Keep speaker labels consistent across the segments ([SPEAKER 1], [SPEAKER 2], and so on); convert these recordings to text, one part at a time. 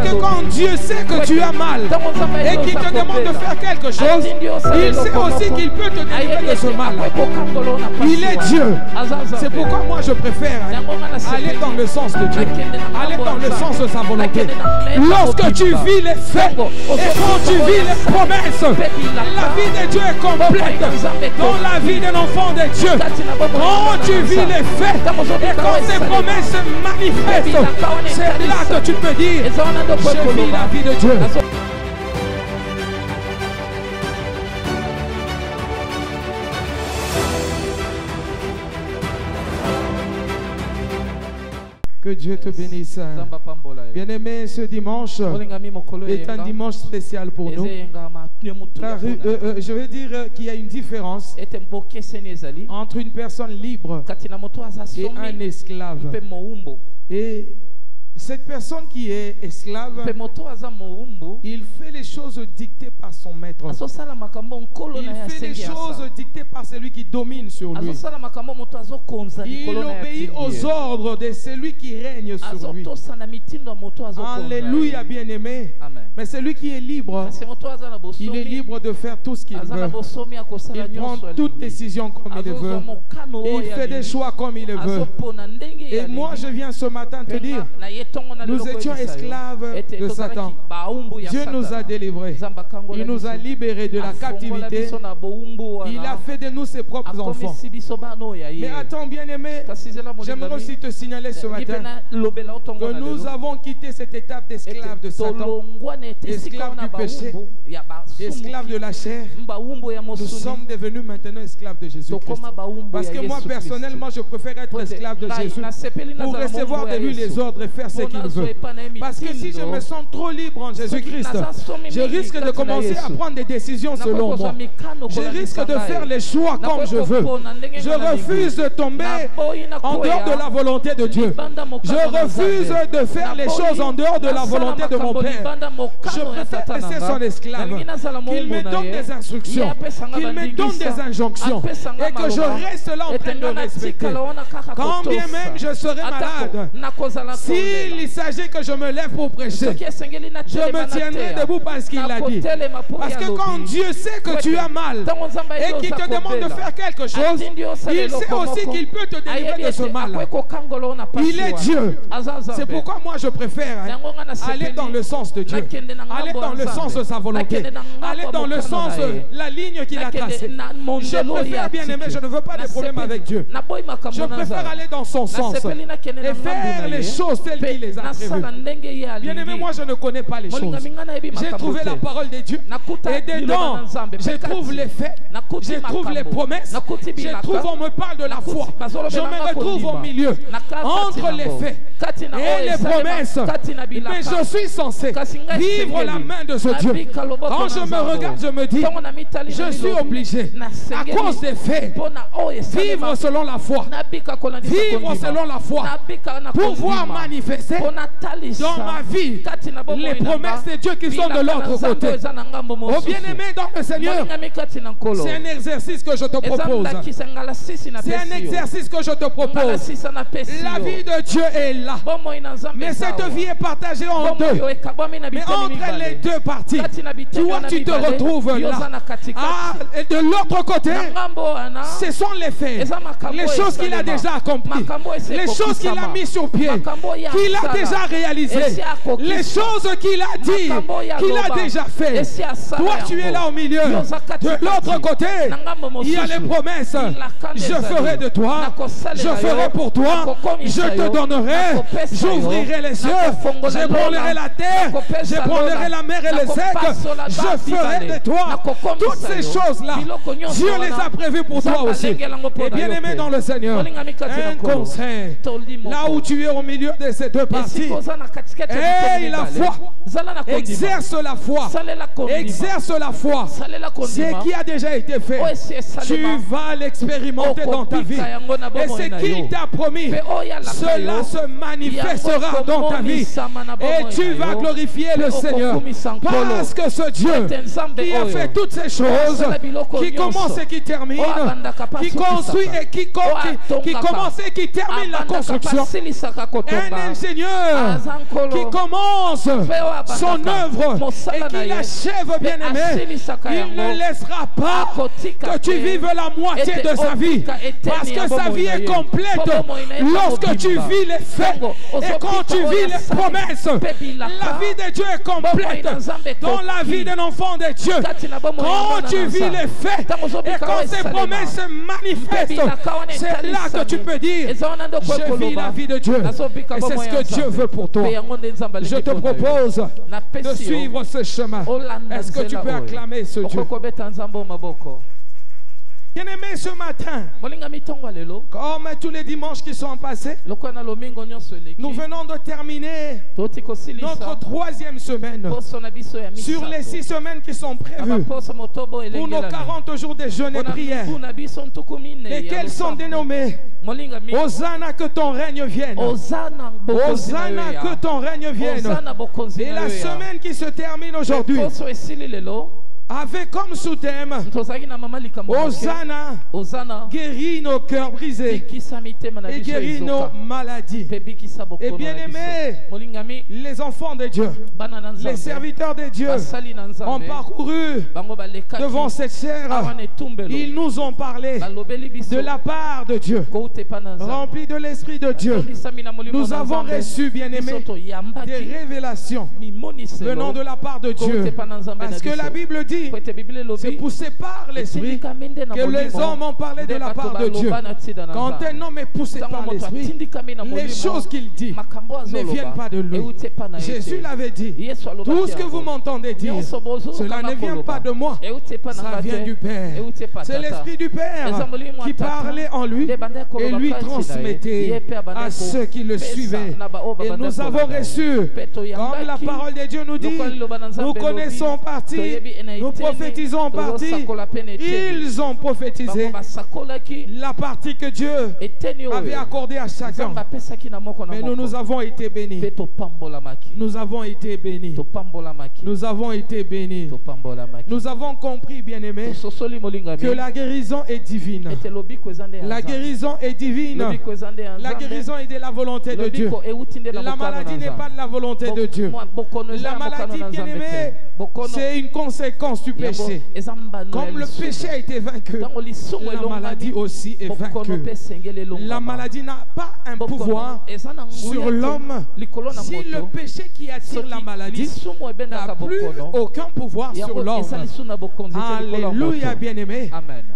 [SPEAKER 1] que quand Dieu sait que tu as mal et qu'il te demande de faire quelque chose, il sait aussi qu'il peut te délivrer de ce mal-là. Il est Dieu. C'est pourquoi moi je préfère aller dans le sens de Dieu, aller dans le sens de sa volonté. Lorsque tu vis les faits et quand tu vis les promesses, la vie de Dieu est complète dans la vie d'un enfant de Dieu. Quand tu vis les faits et quand ces promesses se manifestent, c'est là que tu peux dire, je vis la vie de Dieu. Que Dieu te bénisse. Bien-aimé, ce dimanche est un dimanche spécial pour nous. Car, je veux dire qu'il y a une différence entre une personne libre et un esclave. Et cette personne qui est esclave, il fait les choses dictées par son maître. Il fait les choses dictées par celui qui domine sur lui. Il obéit aux ordres de celui qui règne sur lui. Alléluia, bien-aimé. Mais celui qui est libre, il est libre de faire tout ce qu'il veut. Il prend toute décision comme il veut. Il fait des choix comme il veut. Et moi, je viens ce matin te dire, nous étions esclaves de Satan. Dieu nous a délivrés. Il nous a libérés de la captivité. Il a fait de nous ses propres enfants. Mais attends, bien-aimé, j'aimerais aussi te signaler ce matin que nous avons quitté cette étape d'esclave de Satan, esclave du péché, esclave de la chair. Nous sommes devenus maintenant esclaves de Jésus-Christ. Parce que moi, personnellement, je préfère être esclave de Jésus pour recevoir de lui les ordres et faire ce qu'il veut. Parce que si je me sens trop libre en Jésus-Christ, je risque de commencer à prendre des décisions selon moi. Je risque de faire les choix comme je veux. Je refuse de tomber en dehors de la volonté de Dieu. Je refuse de faire les choses en dehors de la volonté de mon Père. Je préfère laisser son esclave, qu'il me donne des instructions, qu'il me donne des injonctions et que je reste là en train de respecter. Quand bien même je serai malade, s'il s'agit que je me lève pour prêcher, je me tiendrai debout parce qu'il l'a dit. Parce que quand Dieu sait que tu as mal et qu'il te demande de faire quelque chose, il sait aussi qu'il peut te délivrer de ce mal. Il est Dieu. C'est pourquoi moi je préfère aller dans le sens de Dieu, aller dans le sens de sa volonté, aller dans le sens de la ligne qu'il a tracée. Je préfère, bien aimé, je ne veux pas de problème avec Dieu. Je préfère aller dans son sens et faire les choses telles qu'il les a prévues. Bien aimé, moi je ne connais pas les choses. J'ai trouvé la parole de Dieu et dedans je trouve les faits, je trouve les promesses, je trouve on me parle de la foi. Je me retrouve au milieu entre les faits et les promesses. Mais je suis censé vivre la main de ce Dieu. Quand je me regarde, je me dis, je suis obligé à cause des faits vivre selon la foi, vivre selon la foi, pouvoir manifester dans ma vie les promesses de Dieu qui sont de l'autre côté. Oh bien-aimé dans le Seigneur, c'est un exercice que je te propose. C'est un exercice que je te propose. La vie de Dieu est là, mais cette vie est partagée en deux. Mais entre les deux parties, toi tu te retrouves là. Ah, et de l'autre côté, ce sont les faits, les choses qu'il a déjà accomplies, les choses qu'il a mis sur pied, qu'il a déjà réalisées, les choses qu'il a dit, qu'il a déjà fait. Toi tu es là au milieu. De l'autre côté, il y a les promesses. Je ferai de toi, je ferai pour toi, je te donnerai, j'ouvrirai les yeux, j'ébranlerai la terre, j'ébranlerai la mer et le sec, je ferai de toi. Toutes ces choses-là, Dieu les a prévues pour toi aussi. Et bien aimé dans le Seigneur, un conseil, là où tu es au milieu de ces deux parties, et la foi, exerce la foi, exerce la foi. Ce qui a déjà été fait, tu vas l'expérimenter dans ta vie. Et ce qu'il t'a promis, cela se manifestera dans ta vie. Et tu vas glorifier le Seigneur. Parce que ce Dieu qui a fait toutes ces choses, qui commence et qui termine, qui construit et qui commence et qui termine la construction, un ingénieur Seigneur qui commence son œuvre et qui l'achève, bien-aimé, il ne laissera pas que tu vives la moitié de sa vie. Parce que sa vie est complète lorsque tu vis les faits et quand tu vis les promesses. La vie de Dieu est complète dans la vie d'un enfant de Dieu. Quand tu vis les faits et quand ces promesses se manifestent, c'est là que tu peux dire: je vis la vie de Dieu. Et c'est ce que Dieu veut pour toi. Je te propose de suivre ce chemin. Est-ce que tu peux acclamer ce Dieu? Bien-aimé, ce matin, comme tous les dimanches qui sont passés, nous venons de terminer notre 3e semaine sur les 6 semaines qui sont prévues pour nos 40 jours de jeûne et prière. Lesquels sont dénommés: Hosanna, que ton règne vienne. Hosanna, que ton règne vienne. Et la semaine qui se termine aujourd'hui avec comme sous-thème: Hosanna, guéris nos cœurs brisés et guéris nos maladies. Et bien aimés, les enfants de Dieu, les serviteurs de Dieu ont parcouru devant cette chair. Ils nous ont parlé de la part de Dieu, remplis de l'Esprit de Dieu. Nous avons reçu, bien aimés, des révélations venant de la part de Dieu. Parce que la Bible dit: c'est poussé par l'Esprit que les hommes ont parlé de la part de Dieu. Quand un homme est poussé par l'Esprit, les choses qu'il dit ne viennent pas de lui. Jésus l'avait dit: tout ce que vous m'entendez dire, cela ne vient pas de moi, ça vient du Père. C'est l'Esprit du Père qui parlait en lui et lui transmettait à ceux qui le suivaient. Et nous avons reçu, comme la parole de Dieu nous dit, nous connaissons partie, nous prophétisons partie, ils ont prophétisé la partie que Dieu avait accordée à chacun. Mais nous avons été bénis. Nous avons été bénis. Nous avons été bénis. Nous avons compris, bien-aimés, que la guérison est divine. La guérison est divine. La guérison est de la volonté de Dieu. La maladie n'est pas de la volonté de Dieu. La maladie, bien-aimée, c'est une conséquence du péché. Comme le péché a été vaincu, la maladie aussi est vaincue. La maladie n'a pas un pouvoir sur l'homme. Si le péché qui attire la maladie n'a plus aucun pouvoir sur l'homme. Alléluia, bien-aimé.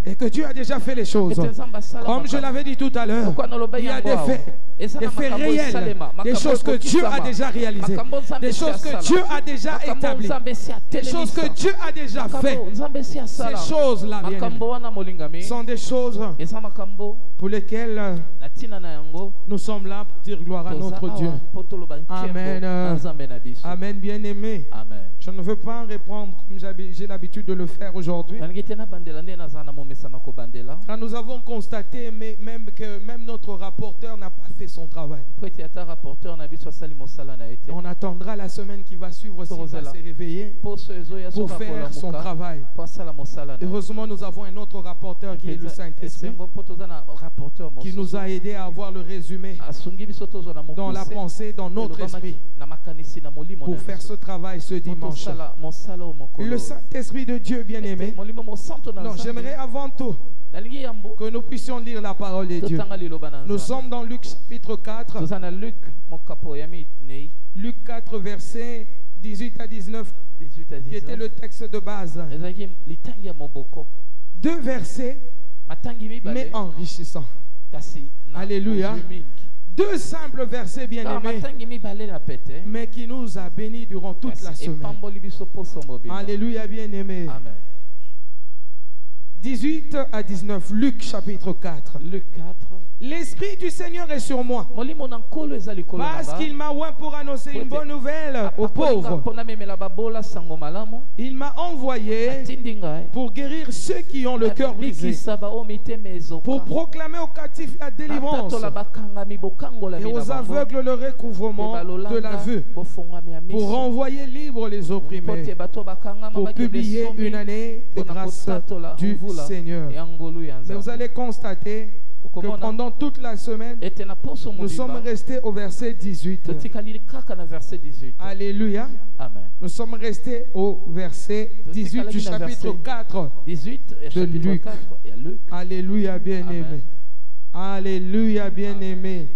[SPEAKER 1] Et que Dieu a déjà fait les choses. Comme je l'avais dit tout à l'heure, il y a des faits réels, des choses que Dieu a déjà réalisées, des choses que Dieu a déjà établies, des choses que Dieu a déjà fait. Ces choses-là, sont des choses pour lesquelles nous sommes là pour dire gloire à notre Dieu. Amen. Amen, bien-aimé. Je ne veux pas répondre comme j'ai l'habitude de le faire aujourd'hui. Car nous avons constaté que même notre rapporteur n'a pas fait son travail. On attendra la semaine qui va suivre s'il va se réveiller pour faire son travail. Heureusement, nous avons un autre rapporteur qui est le Saint-Esprit, qui nous a aidé à avoir le résumé dans la pensée, dans notre esprit, pour faire ce travail ce dimanche. Le Saint-Esprit de Dieu, bien-aimé, j'aimerais avant tout que nous puissions lire la parole de Dieu. Nous sommes dans Luc chapitre 4. Luc 4, versets 18 à 19, qui était le texte de base. 2 versets, mais enrichissants. Alléluia. 2 simples versets, bien-aimés, mais qui nous a bénis durant toute la semaine. Alléluia, bien-aimés. 18 à 19, Luc chapitre 4. L'Esprit du Seigneur est sur moi, parce qu'il m'a oint pour annoncer une bonne nouvelle aux pauvres. Il m'a envoyé pour guérir ceux qui ont le cœur brisé, pour proclamer aux captifs la délivrance et aux aveugles le recouvrement de la vue, pour renvoyer libres les opprimés, pour publier une année de grâce du Seigneur. Mais vous allez constater que pendant toute la semaine, nous sommes restés au verset 18. Alléluia.
[SPEAKER 2] Amen.
[SPEAKER 1] Nous sommes restés au verset 18 du chapitre 4 de Luc. Alléluia, bien-aimé. Alléluia, bien-aimé.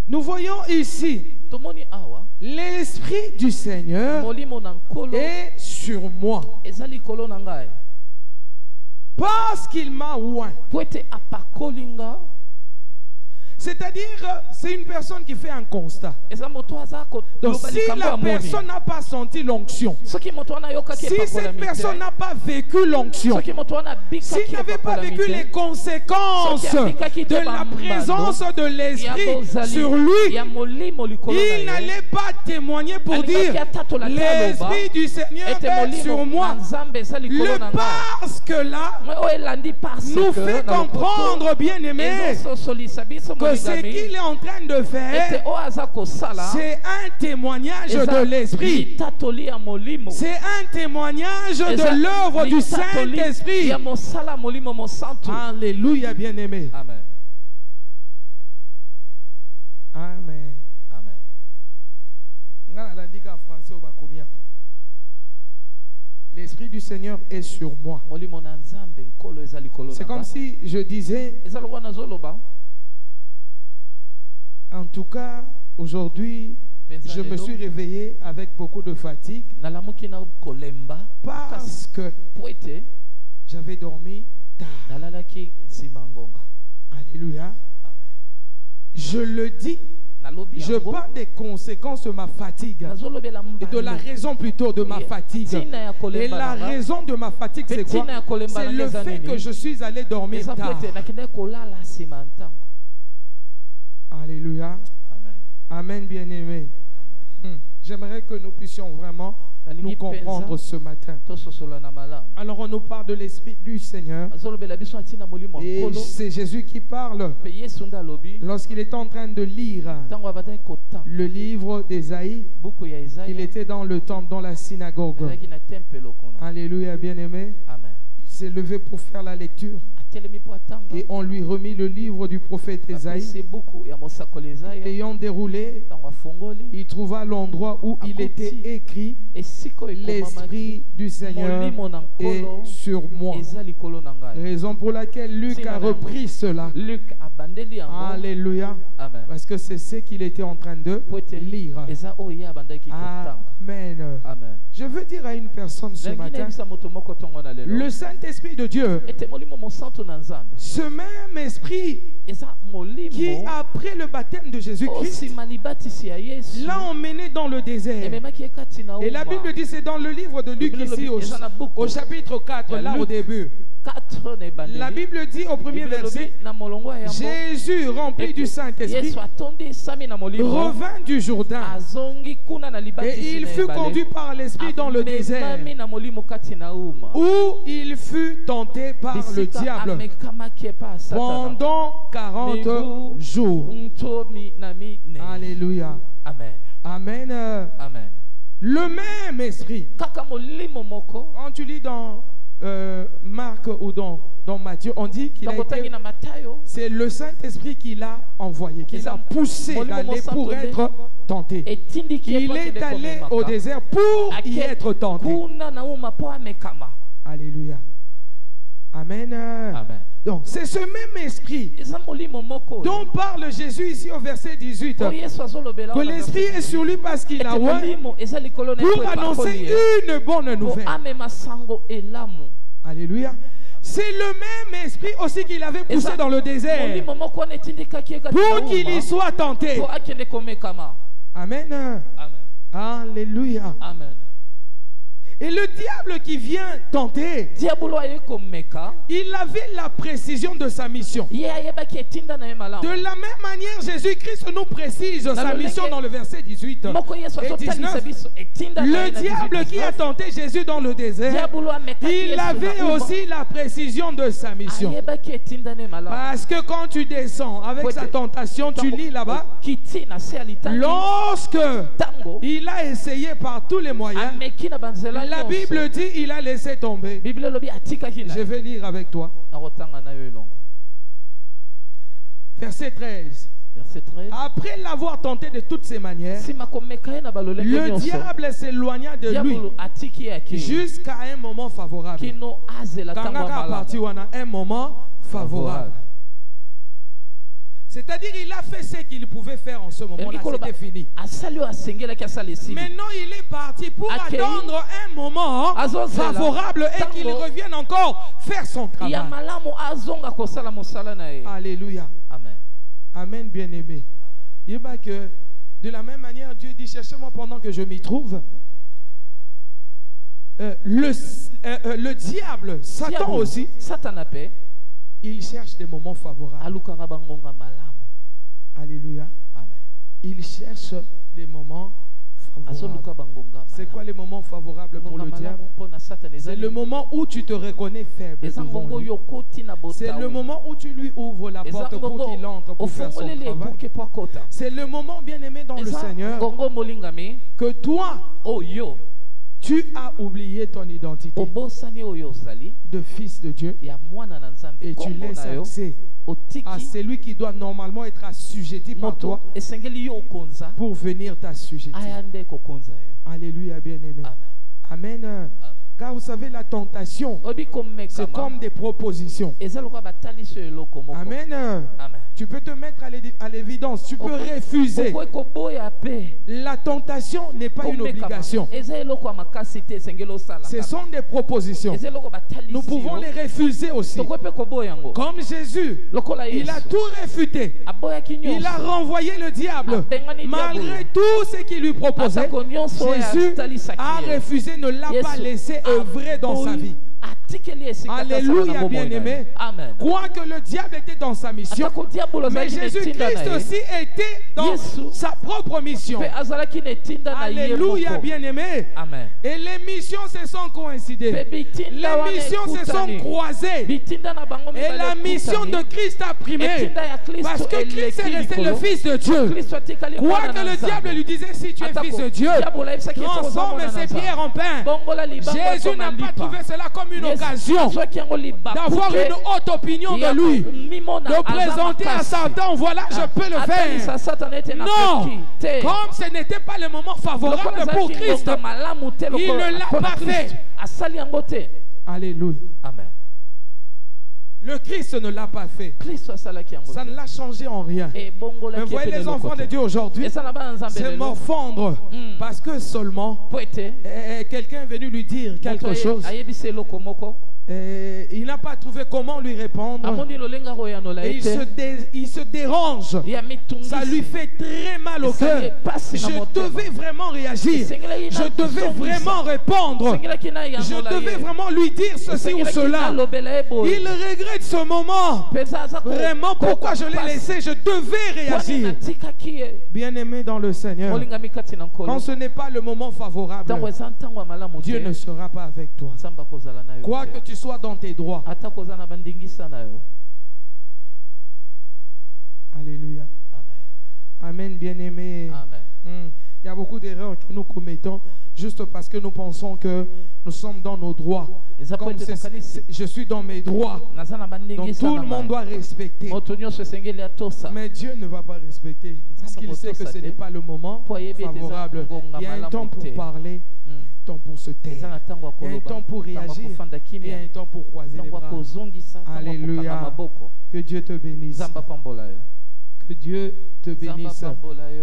[SPEAKER 1] Nous voyons ici l'Esprit du Seigneur est sur moi parce qu'il m'a oint. C'est-à-dire, c'est une personne qui fait un constat. Donc, si la personne n'a pas senti l'onction, si cette personne n'a pas vécu l'onction, s'il n'avait pas vécu les conséquences de la présence de l'Esprit sur lui, il n'allait pas témoigner pour dire l'Esprit du Seigneur est sur moi. Le parce que là nous fait comprendre, bien aimé, que ce qu'il est en train de faire, c'est un témoignage de l'Esprit. C'est un témoignage de l'œuvre du Saint-Esprit. Alléluia, bien-aimé.
[SPEAKER 2] Amen.
[SPEAKER 1] Amen. Amen. L'Esprit du Seigneur est sur moi. C'est comme si je disais, en tout cas, aujourd'hui, je me suis réveillé avec beaucoup de fatigue parce que j'avais dormi tard. Alléluia. Je le dis, je parle des conséquences de ma fatigue et de la raison plutôt de ma fatigue. Et la raison de ma fatigue, c'est quoi? C'est le fait que je suis allé dormir tard. Alléluia.
[SPEAKER 2] Amen.
[SPEAKER 1] Amen, bien-aimé. J'aimerais que nous puissions vraiment nous comprendre ce matin. Alors on nous parle de l'Esprit du Seigneur. Et c'est Jésus qui parle. Lorsqu'il était en train de lire le livre d'Ésaïe, il était dans le temple, dans la synagogue. Alléluia, bien-aimé. Il s'est levé pour faire la lecture. Et on lui remit le livre du prophète Ésaïe. Ayant déroulé, il trouva l'endroit où il était écrit l'Esprit du Seigneur est sur moi. Raison pour laquelle Luc a repris cela. Alléluia. Parce que c'est ce qu'il était en train de lire. Amen. Je veux dire à une personne ce matin, le Saint-Esprit de Dieu, ce même esprit qui, après le baptême de Jésus-Christ, l'a emmené dans le désert. Et la Bible dit, c'est dans le livre de Luc ici, au chapitre 4, là au début. La Bible dit au premier verset, Jésus, rempli du Saint-Esprit, revint du Jourdain et il fut conduit par l'Esprit dans le désert où il fut tenté par le diable pendant 40 jours. Alléluia.
[SPEAKER 2] Amen.
[SPEAKER 1] Amen.
[SPEAKER 2] Amen.
[SPEAKER 1] Le même esprit. Quand tu lis dans Marc ou dans Matthieu, on dit qu'il a été, c'est le Saint-Esprit qui l'a envoyé, qui l'a poussé d'aller pour être tenté. Il est allé au désert pour y être tenté. Alléluia. Amen.
[SPEAKER 2] Amen.
[SPEAKER 1] Donc, c'est ce même esprit dont parle Jésus ici au verset 18. Que l'esprit est sur lui parce qu'il a oint pour annoncer une bonne nouvelle. Alléluia. C'est le même esprit aussi qu'il avait poussé dans le désert pour qu'il y soit tenté. Amen.
[SPEAKER 2] Amen.
[SPEAKER 1] Alléluia.
[SPEAKER 2] Amen.
[SPEAKER 1] Et le diable qui vient tenter, il avait la précision de sa mission. De la même manière, Jésus-Christ nous précise sa mission dans le verset 18 et 19. Le diable qui a tenté Jésus dans le désert, il avait aussi la précision de sa mission. Parce que quand tu descends avec sa tentation, tu lis là-bas, lorsque il a essayé par tous les moyens, la Bible dit, il a laissé tomber. Je vais lire avec toi. Verset 13.
[SPEAKER 2] Verset 13.
[SPEAKER 1] Après l'avoir tenté de toutes ses manières, le diable s'éloigna de lui jusqu'à un moment favorable. Un moment favorable. C'est-à-dire qu'il a fait ce qu'il pouvait faire en ce moment-là, c'était fini. Maintenant, il est parti pour attendre un moment favorable et qu'il revienne encore faire son travail. Alléluia.
[SPEAKER 2] Amen.
[SPEAKER 1] Amen, bien-aimé. Il va que de la même manière, Dieu dit, cherchez-moi pendant que je m'y trouve. Le diable, Satan aussi, il cherche des moments favorables. Alléluia.
[SPEAKER 2] Amen.
[SPEAKER 1] Il cherche des moments favorables. C'est quoi les moments favorables pour le diable? C'est le moment où tu te reconnais faible devant lui. C'est le moment où tu lui ouvres la porte pour qu'il entre pour faire son travail. C'est le moment, bien aimé dans le Seigneur, que toi, tu as oublié ton identité de fils de Dieu et tu laisses accès à celui qui doit normalement être assujetti par toi pour venir t'assujettir. Alléluia, bien-aimé. Amen. Amen. Car vous savez, la tentation, c'est comme des propositions. Amen. Amen. Tu peux te mettre à l'évidence, tu peux refuser. La tentation n'est pas une obligation. Ce sont des propositions. Nous pouvons les refuser aussi. Comme Jésus, il a tout réfuté. Il a renvoyé le diable. Malgré tout ce qu'il lui proposait, Jésus a refusé, ne l'a pas laissé œuvrer dans sa vie. Alléluia, bien-aimé. Quoi que le diable était dans sa mission, mais Jésus-Christ aussi était dans sa propre mission. Alléluia, bien-aimé. Et les missions se sont coïncidées. Les missions se sont croisées. Et la mission de Christ a primé. Parce que Christ est resté le Fils de Dieu. Quoi que le diable lui disait, si tu es Fils de Dieu, transforme ces pierres en pain. Jésus n'a pas trouvé cela comme une occasion d'avoir une haute opinion de lui, de présenter à Satan, voilà, je peux le faire. Non, comme ce n'était pas le moment favorable pour Christ, il ne l'a pas fait. Alléluia.
[SPEAKER 2] Amen.
[SPEAKER 1] Le Christ ne l'a pas fait. Ça ne l'a changé en rien. Mais voyez les enfants de Dieu aujourd'hui, c'est morfondre parce que seulement quelqu'un est venu lui dire quelque chose. Il n'a pas trouvé comment lui répondre. Et il se dérange. Ça lui fait très mal au cœur. Je devais vraiment réagir. Je devais vraiment répondre. Je devais vraiment lui dire ceci ou cela. Il regrette ce moment. Vraiment, pourquoi je l'ai laissé? Je devais réagir. Bien-aimé dans le Seigneur, quand ce n'est pas le moment favorable, Dieu ne sera pas avec toi. Quoi que tu sois dans tes droits. Alléluia. Amen, bien-aimé. Il y a beaucoup d'erreurs que nous commettons juste parce que nous pensons que nous sommes dans nos droits. Comme je suis dans mes droits, donc tout le monde doit respecter. Mais Dieu ne va pas respecter parce qu'il sait que ce n'est pas le moment favorable. Il y a un temps pour parler, un temps pour se taire, il y a un temps pour réagir, et il y a un temps pour croiser les bras. Alléluia. Que Dieu te bénisse. Que Dieu te bénisse.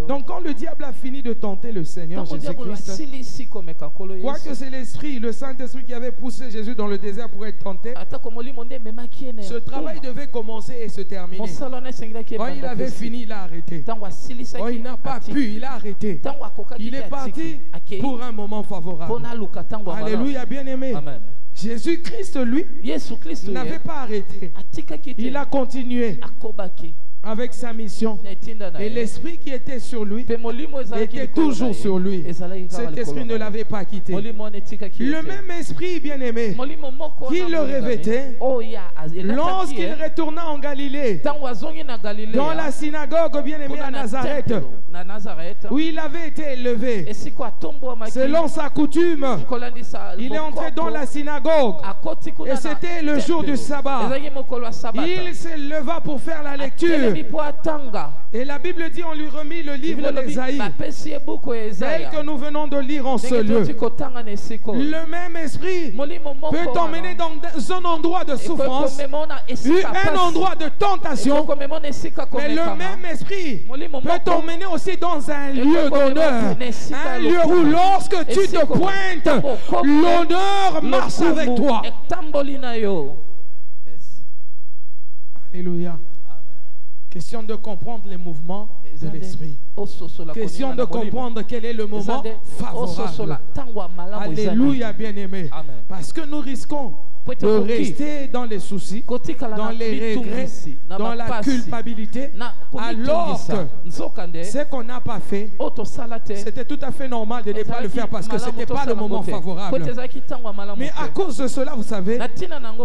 [SPEAKER 1] Donc quand le diable a fini de tenter le Seigneur Jésus-Christ, quoique c'est l'Esprit, le Saint-Esprit qui avait poussé Jésus dans le désert pour être tenté, ce travail devait commencer et se terminer. Quand il avait fini, il a arrêté. Quand il n'a pas pu, il a arrêté. Il est parti pour un moment favorable. Alléluia, bien-aimé. Jésus-Christ, lui, n'avait pas arrêté. Il a continué avec sa mission. Et l'esprit qui était sur lui était toujours sur lui. Cet esprit ne l'avait pas quitté. Le même esprit, bien-aimé, qui le revêtait lorsqu'il retourna en Galilée, dans la synagogue, bien-aimé, à Nazareth, où il avait été élevé. Selon sa coutume, il est entré dans la synagogue et c'était le jour du sabbat. Il se leva pour faire la lecture. Et la Bible dit, on lui remit le livre d'Ésaïe, tel que nous venons de lire en ce lieu. Le même esprit peut t'emmener dans un endroit de souffrance, un endroit de tentation, mais le même esprit peut t'emmener aussi dans un lieu d'honneur, un lieu où lorsque tu te pointes, l'honneur marche avec toi. Alléluia. Question de comprendre les mouvements de l'esprit. Question de comprendre quel est le moment favorable. Alléluia, bien-aimé. Parce que nous risquons de rester dans les soucis, dans les regrets, dans la culpabilité, alors que ce qu'on n'a pas fait, c'était tout à fait normal de ne pas le faire parce que ce n'était pas le moment favorable. Mais à cause de cela, vous savez,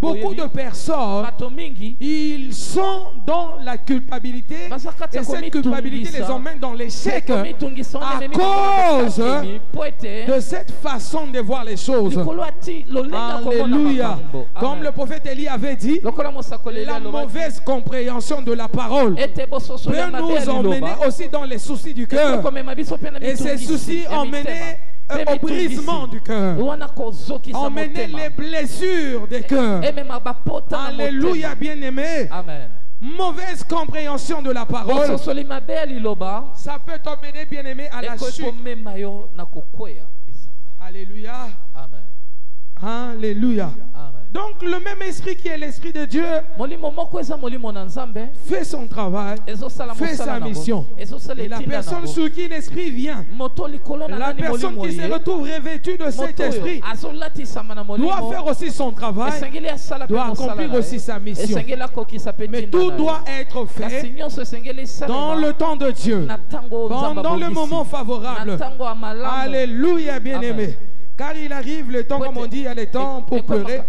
[SPEAKER 1] beaucoup de personnes, ils sont dans la culpabilité et cette culpabilité les emmène dans l'échec à cause de cette façon de voir les choses. Alléluia. Comme le prophète Élie avait dit, la mauvaise compréhension de la parole peut nous emmener aussi dans les soucis du cœur. Et ces soucis emmenaient au brisement du cœur, emmener les blessures des cœurs. Alléluia, bien-aimé. Mauvaise compréhension de la parole, ça peut t'emmener, bien-aimé, à la chute. Alléluia. Alléluia. Donc le même esprit qui est l'esprit de Dieu fait son travail, fait sa mission. Et la personne sur qui l'esprit vient, la personne qui se retrouve revêtue de cet esprit, doit faire aussi son travail, doit accomplir aussi sa mission. Mais tout doit être fait dans le temps de Dieu, pendant le moment favorable. Alléluia, bien-aimé. Car il arrive le temps, comme on dit, il y a le temps pour pleurer.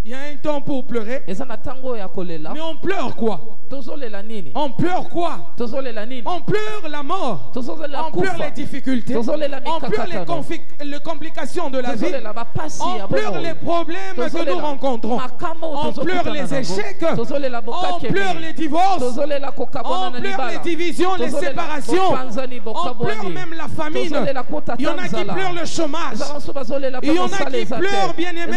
[SPEAKER 1] Il y a un temps pour pleurer. Mais on pleure quoi? On pleure quoi? On pleure la mort. On pleure les difficultés. On pleure les complications de la vie. On pleure les problèmes que nous rencontrons. On pleure les échecs. On pleure les divorces. On pleure les divisions, les séparations. On pleure même la famine. Il y en a qui pleurent le chômage. Il y en a qui pleurent, bien-aimés,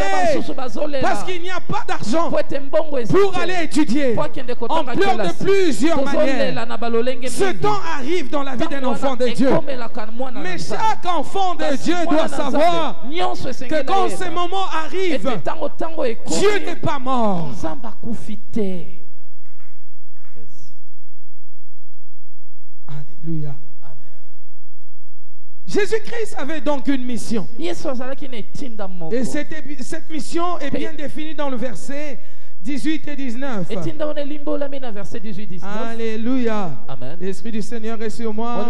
[SPEAKER 1] parce qu'il n'y a pas d'argent pour aller étudier. On pleure de plusieurs manières. Ce temps arrive dans la vie d'un enfant de Dieu. Mais chaque enfant de Dieu doit savoir que quand ce moment arrive, Dieu n'est pas mort. Alléluia. Jésus-Christ avait donc une mission. Et cette mission est bien définie dans le verset 18 et 19. Alléluia. L'Esprit du Seigneur est sur moi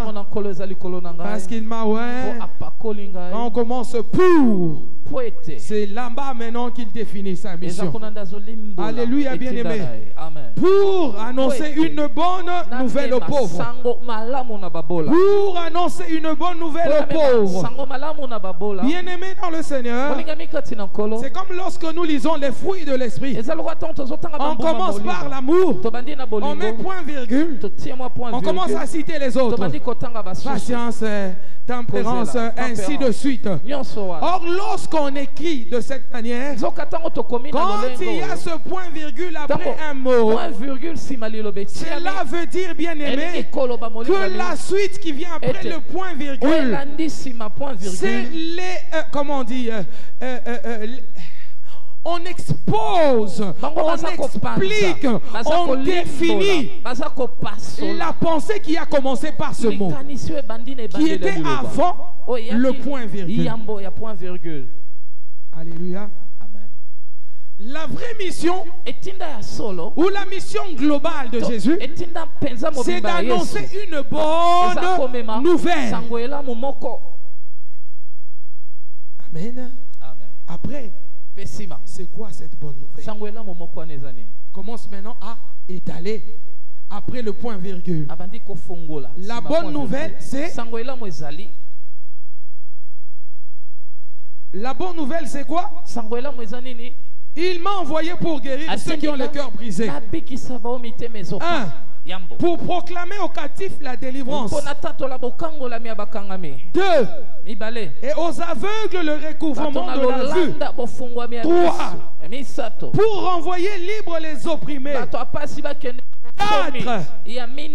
[SPEAKER 1] parce qu'il m'a oint. Quand on commence pour, c'est là-bas maintenant qu'il définit sa mission. Alléluia, bien-aimé. Pour annoncer une bonne nouvelle aux pauvres. Pour annoncer une bonne nouvelle aux pauvres. Bien-aimé dans le Seigneur, c'est comme lorsque nous lisons les fruits de l'Esprit. On commence par l'amour, on met point virgule, on commence à citer les autres. Patience, tempérance, ainsi de suite. Or, lorsqu'on écrit de cette manière, quand il y a ce point virgule après un mot, cela veut dire, bien aimé, que la suite qui vient après le point virgule, c'est les, comment on dit, on expose, on explique, on définit la pensée qui a commencé par ce mot, qui était avant le point virgule. Alléluia. La vraie mission, ou la mission globale de Jésus, c'est d'annoncer une bonne nouvelle. Amen. Après, c'est quoi cette bonne nouvelle? Il commence maintenant à étaler après le point virgule. La bonne nouvelle, c'est... La bonne nouvelle, c'est quoi? Il m'a envoyé pour guérir ceux qui ont le cœur brisé. 1. Pour proclamer aux captifs la délivrance. 2. Et aux aveugles le recouvrement de la vue. 3. Pour renvoyer libre les opprimés. 4.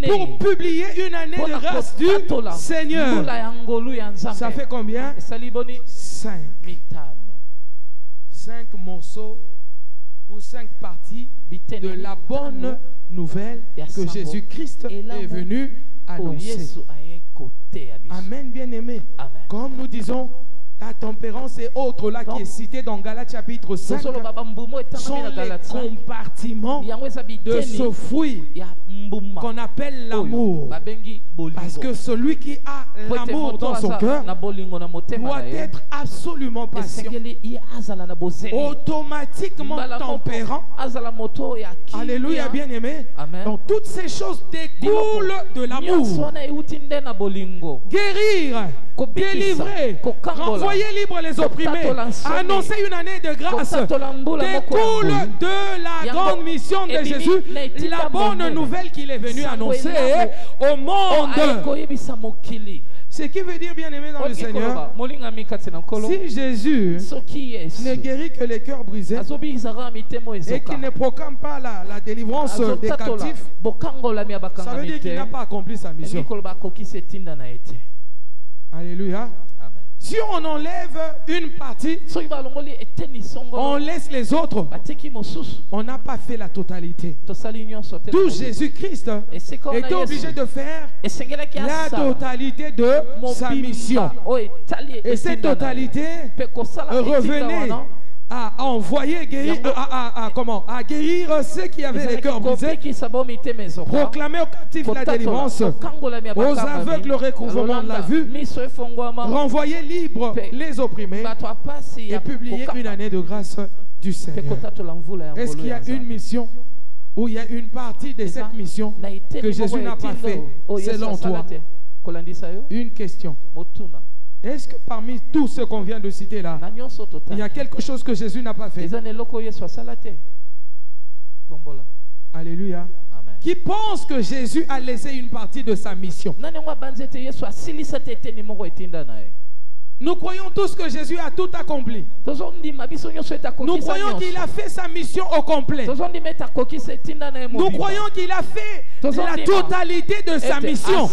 [SPEAKER 1] Pour publier une année de grâce du Seigneur. Ça fait combien? 5. 5 morceaux ou 5 parties de la bonne nouvelle que Jésus-Christ est venu annoncer. Amen, bien-aimé. Comme nous disons, la tempérance et autres là qui est cité dans Galates chapitre 5 sont les compartiments de ce fruit qu'on appelle l'amour. Parce que celui qui a l'amour dans son cœur doit être absolument patient, automatiquement tempérant. Alléluia, bien-aimé. Donc toutes ces choses découlent de l'amour. Guérir, délivrer, renvoyer libre les opprimés, annoncer une année de grâce découle de la grande mission de Jésus, la bonne nouvelle qu'il est venu annoncer au monde. Ce qui veut dire, bien aimé dans le Seigneur, si Jésus ne guérit que les cœurs brisés et qu'il ne proclame pas la délivrance des captifs, ça veut dire qu'il n'a pas accompli sa mission. Alléluia. Si on enlève une partie, on laisse les autres, on n'a pas fait la totalité. D'où Jésus-Christ était obligé de faire la totalité de sa mission. Et cette totalité revenait à envoyer, à guérir ceux qui avaient les cœurs brisés, proclamer aux captifs la délivrance, aux aveugles le recouvrement de la vue, renvoyer libre les opprimés et publier une année de grâce du Seigneur. Est-ce qu'il y a une mission ou il y a une partie de cette mission que Jésus n'a pas fait selon toi? Une question. Est-ce que parmi tout ce qu'on vient de citer là, il y a quelque chose que Jésus n'a pas fait? Alléluia. Amen. Qui pense que Jésus a laissé une partie de sa mission? Nous croyons tous que Jésus a tout accompli. Nous croyons qu'il a fait sa mission au complet. Nous croyons qu'il a fait la totalité de sa mission.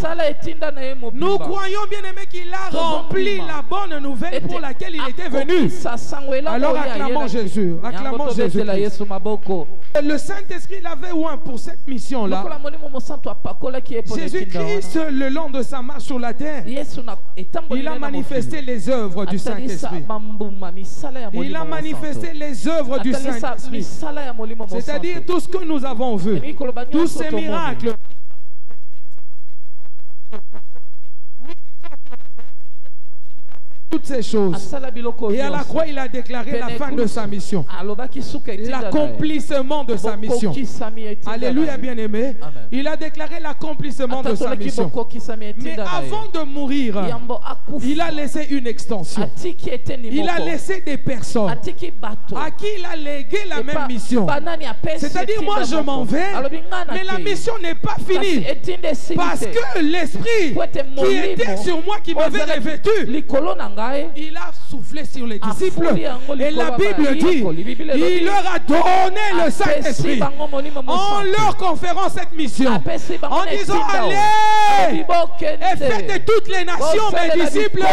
[SPEAKER 1] Nous croyons, bien aimé, qu'il a rempli la bonne nouvelle pour laquelle il était venu. Alors acclamons Jésus. Acclamons Jésus. Le Saint-Esprit l'avait oint pour cette mission-là. Jésus-Christ, le long de sa marche sur la terre, il a manifesté les œuvres du Saint-Esprit. Il a manifesté les œuvres du Saint-Esprit. C'est-à-dire tout ce que nous avons vu, tous ces miracles. Toutes ces choses. Et à la croix, il a déclaré la fin de sa mission, l'accomplissement de sa mission. Alléluia, bien-aimé. Il a déclaré l'accomplissement de sa mission. Mais avant de mourir, il a laissé une extension. Il a laissé des personnes à qui il a légué la même mission. C'est-à-dire, moi je m'en vais, mais la mission n'est pas finie. Parce que l'Esprit qui était sur moi, qui m'avait revêtu, il a soufflé sur les disciples. Et la Bible dit, il leur a donné le Saint-Esprit en leur conférant cette mission, en disant, allez et faites de toutes les nations mes disciples.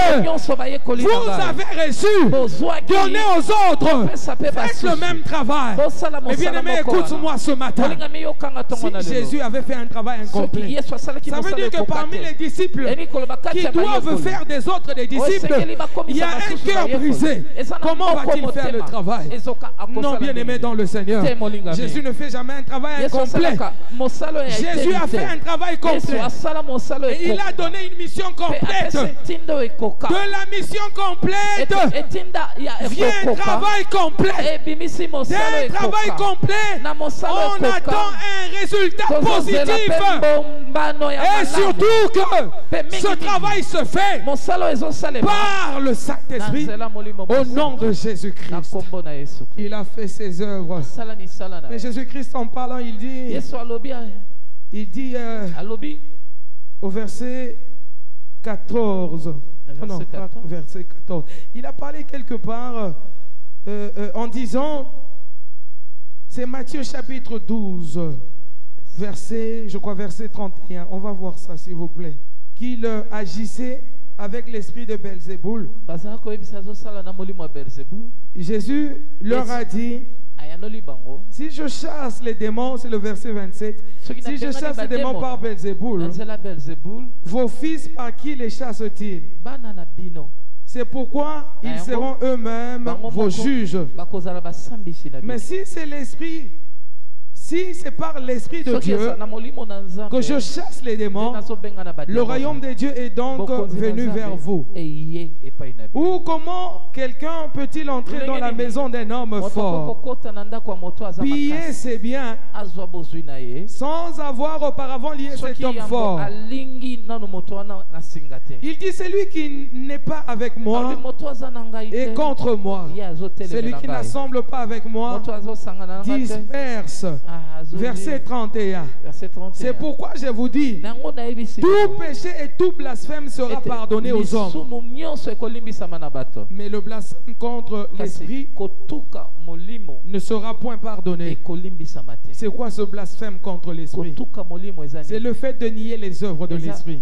[SPEAKER 1] Vous avez reçu, donnez aux autres, faites le même travail. Mais bien aimé, écoute-moi ce matin. Si Jésus avait fait un travail incomplet, ça veut dire que parmi les disciples qui doivent faire des autres des disciples, il y a un cœur brisé. Comment va-t-il faire le travail? Non, bien aimé dans le Seigneur, Jésus ne fait jamais un travail incomplet. Jésus a fait un travail complet. Et il a donné une mission complète. De la mission complète vient un travail complet. D'un travail complet, on attend un résultat positif. Et surtout que ce travail se fait par par le Saint-Esprit au nom de Jésus-Christ. Il a fait ses œuvres. Mais Jésus-Christ en parlant, il dit au verset 14, verset 14, il a parlé quelque part en disant, c'est Matthieu chapitre 12, verset 31, on va voir ça s'il vous plaît, qu'il agissait avec l'esprit de Belzéboul. Jésus leur a dit, si je chasse les démons, c'est le verset 27, si je chasse les démons par Belzéboul, vos fils par qui les chassent-ils? C'est pourquoi ils seront eux-mêmes vos juges. Mais si c'est l'esprit, si c'est par l'Esprit de Dieu que je chasse les démons, le royaume de Dieu est donc venu vers vous. Ou comment quelqu'un peut-il entrer dans la maison d'un homme fort, piller ses biens, sans avoir auparavant lié cet homme fort? Il dit, celui qui n'est pas avec moi est contre moi. Celui qui n'assemble pas avec moi disperse. Verset 31. C'est pourquoi je vous dis, tout péché et tout blasphème sera pardonné aux hommes, mais le blasphème contre l'esprit ne sera point pardonné. C'est quoi ce blasphème contre l'esprit? C'est le fait de nier les œuvres de l'esprit.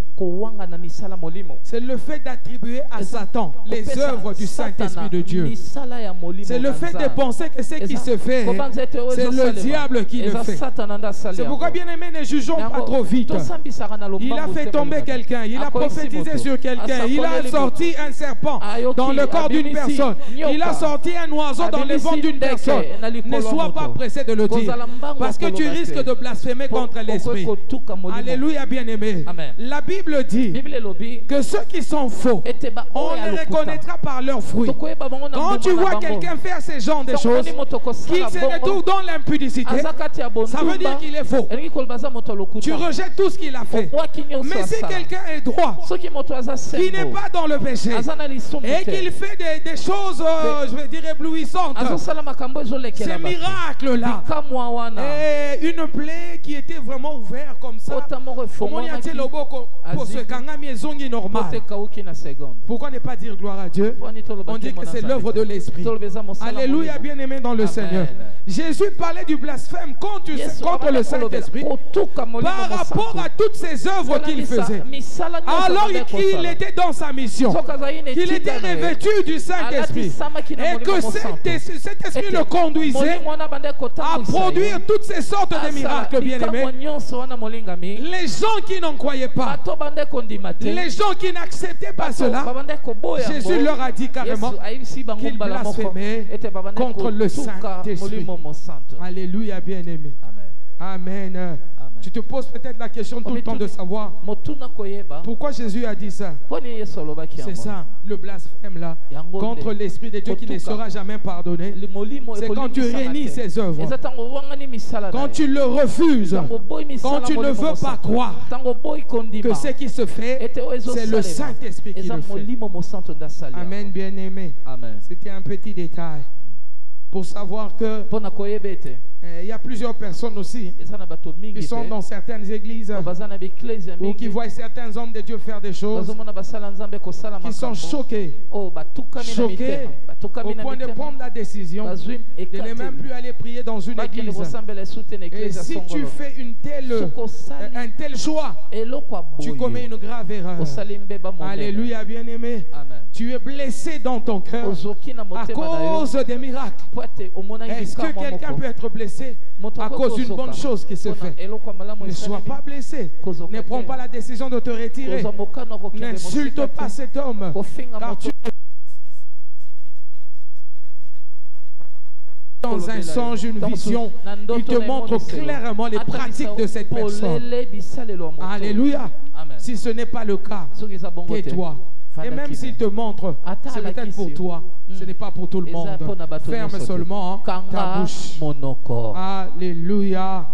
[SPEAKER 1] C'est le fait d'attribuer à Satan les œuvres du Saint-Esprit de Dieu. C'est le fait de penser que ce qui se fait, c'est le diable qui le fait. C'est pourquoi, bien aimé, ne jugeons pas trop vite. Il a fait tomber quelqu'un, il a prophétisé sur quelqu'un, il a sorti un serpent dans le corps d'une personne, il a sorti un oiseau dans le ventre d'une personne. Ne sois pas pressé de le dire, parce que tu risques de blasphémer contre l'esprit. Alléluia, bien aimé. La Bible dit que ceux qui sont faux, on les reconnaîtra par leurs fruits. Quand tu vois quelqu'un faire ce genre de choses, qu'il se retrouve dans l'impudicité, ça veut dire qu'il est faux. Tu rejettes tout ce qu'il a fait. Mais si quelqu'un est droit, qui n'est pas dans le péché, et qu'il fait des choses, je vais dire, éblouissantes, ces miracles-là, et une plaie qui était vraiment ouverte comme ça, pourquoi ne pas dire gloire à Dieu? On dit que c'est l'œuvre de l'esprit. Alléluia, bien aimé dans le Seigneur. Jésus parlait du blasphème contre le Saint-Esprit par rapport à toutes ces œuvres qu'il faisait. Alors qu'il était dans sa mission, qu'il était revêtu du Saint-Esprit et que cet esprit le conduisait à produire toutes ces sortes de miracles, bien aimés. Les gens qui n'en croyaient pas, les gens qui n'acceptaient pas cela, Jésus leur a dit carrément qu'ils blasphémaient contre le Saint-Esprit. Alléluia, bien aimé. Amen. Amen. Tu te poses peut-être la question tout le temps de savoir pourquoi Jésus a dit ça. C'est ça, le blasphème là, contre l'Esprit de Dieu qui ne sera jamais pardonné. C'est quand tu rénies ses œuvres, quand tu le refuses, quand tu ne veux pas croire que ce qui se fait, c'est le Saint-Esprit qui le fait. Amen, bien aimé. C'était un petit détail pour savoir que il y a plusieurs personnes aussi qui sont dans certaines églises ou qui voient certains hommes de Dieu faire des choses qui sont choqués au point de prendre la décision de ne même plus aller prier dans une église. Et si tu fais un tel choix, tu commets une grave erreur. Alléluia, bien aimé. Tu es blessé dans ton cœur à cause des miracles. Est-ce que quelqu'un peut être blessé à cause d'une bonne chose qui se fait? Ne sois pas blessé. Ne prends pas la décision de te retirer. N'insulte pas cet homme, car tu dans un songe, une vision, il te montre clairement les pratiques de cette personne. Alléluia. Si ce n'est pas le cas, tais-toi. Et même s'il te montre, c'est peut-être pour toi, ce n'est pas pour tout le monde. Ferme seulement ta bouche. Alléluia.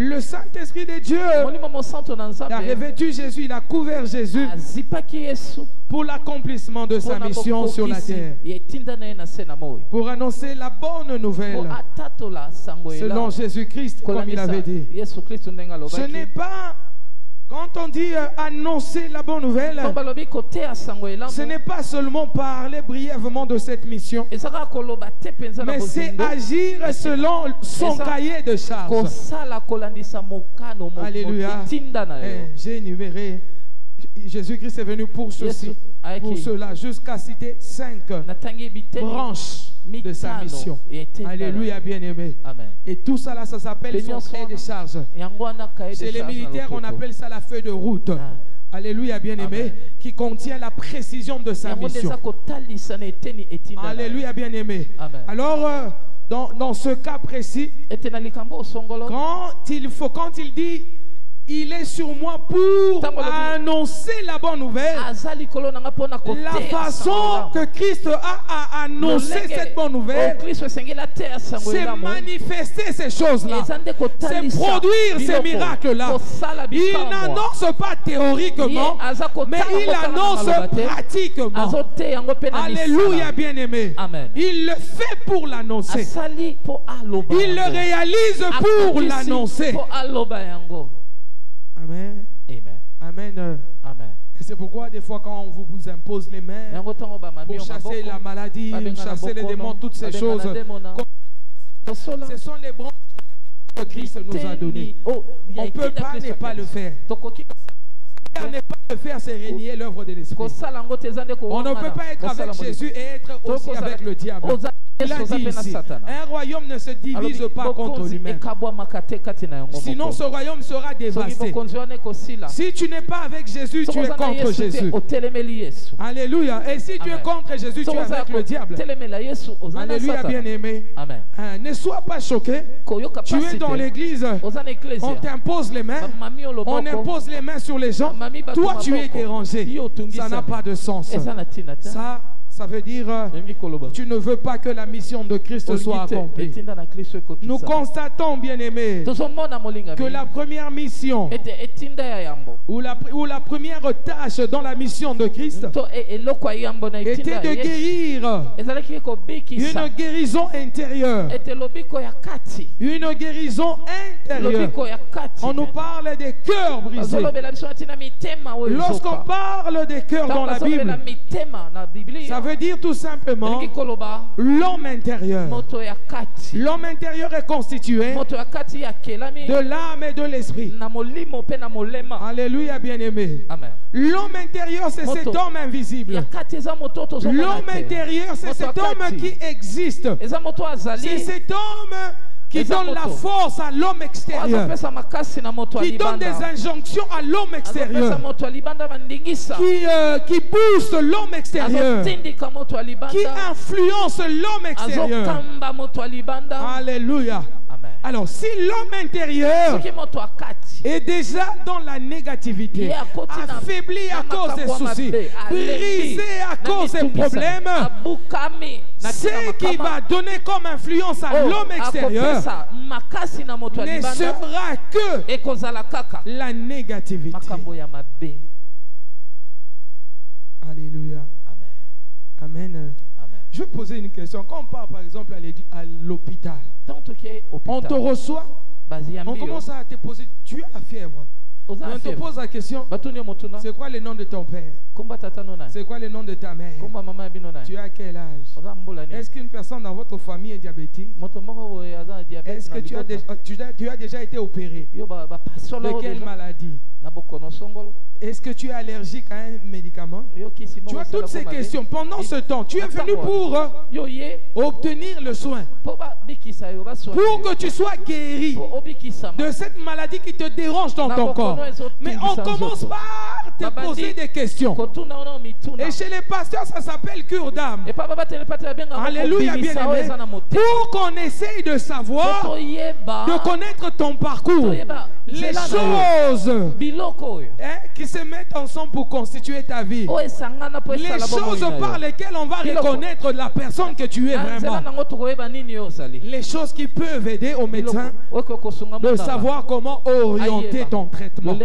[SPEAKER 1] Le Saint-Esprit de Dieu a revêtu Jésus, il a couvert Jésus pour l'accomplissement de sa mission sur la terre, pour annoncer la bonne nouvelle selon Jésus-Christ, comme il avait dit. Ce n'est pas, quand on dit annoncer la bonne nouvelle, ce n'est pas seulement parler brièvement de cette mission, mais c'est agir selon son cahier de charge. Alléluia. J'ai énuméré. Jésus-Christ est venu pour ceci, pour cela, jusqu'à citer 5 branches de sa mission. Alléluia, bien-aimé. Et tout ça là, ça s'appelle son cahier de charge. Chez les militaires, on appelle ça la feuille de route. Alléluia, bien-aimé, qui contient la précision de sa mission. Alléluia, bien-aimé. Alors, dans ce cas précis, quand il dit il est sur moi pour annoncer la bonne nouvelle, la façon que Christ a annoncé cette bonne nouvelle, c'est manifester ces choses-là, c'est produire ces miracles-là. Il n'annonce pas théoriquement, mais il annonce pratiquement. Alléluia, bien-aimé. Il le fait pour l'annoncer. Il le réalise pour l'annoncer. Amen. Amen. Et c'est pourquoi des fois quand on vous impose les mains pour chasser la maladie, chasser les démons, toutes ces choses, ce sont les branches que Christ nous a données. On ne peut pas ne pas le faire. Ne pas le faire, c'est renier l'œuvre de l'Esprit. On ne peut pas être avec Jésus et être aussi avec le diable. Il a dit ici, un royaume ne se divise pas contre lui-même. Sinon ce royaume sera dévasté. Si tu n'es pas avec Jésus, tu es contre Jésus. Alléluia. Et si tu es contre Jésus, tu es avec le diable. Alléluia, bien-aimé. Ne sois pas choqué. Tu es dans l'église, on t'impose les mains, on impose les mains sur les gens. Toi, tu es dérangé. Ça n'a pas de sens. Ça veut dire tu ne veux pas que la mission de Christ soit accomplie. Nous constatons, bien-aimés, que la première mission ou la première tâche dans la mission de Christ était de guérir une guérison intérieure. Une guérison intérieure. On nous parle des cœurs brisés. Lorsqu'on parle des cœurs dans la Bible, ça veut dire tout simplement l'homme intérieur. L'homme intérieur est constitué de l'âme et de l'esprit. Alléluia, bien-aimé. L'homme intérieur, c'est cet homme invisible. L'homme intérieur, c'est cet homme qui existe. C'est cet homme qui donne la force à l'homme extérieur, qui donne des injonctions à l'homme extérieur, qui booste l'homme extérieur, qui influence l'homme extérieur. Alléluia. Alors, si l'homme intérieur est déjà dans la négativité, affaibli à cause des soucis, brisé à cause des problèmes, ce qui va donner comme influence à l'homme extérieur ne sera que la négativité. Alléluia. Amen. Je vais poser une question. Quand on part par exemple à l'hôpital, on te reçoit, on commence à te poser, tu as la fièvre. On te pose la question, c'est quoi le nom de ton père? C'est quoi le nom de ta mère? Tu as quel âge? Est-ce qu'une personne dans votre famille est diabétique? Est-ce que tu as déjà été opéré? De quelle maladie? Est-ce que tu es allergique à un médicament? Tu as toutes ces questions. Pendant ce temps, tu es venu pour obtenir le soin, pour que tu sois guéri de cette maladie qui te dérange dans ton corps. Mais on commence par te poser des questions. Et chez les pasteurs, ça s'appelle cure d'âme. Alléluia, bien-aimé. Pour qu'on essaye de savoir, de connaître ton parcours, les choses qui se mettent ensemble pour constituer ta vie, les choses par lesquelles on va reconnaître la personne que tu es vraiment, les choses qui peuvent aider au médecin de savoir comment orienter ton traitement.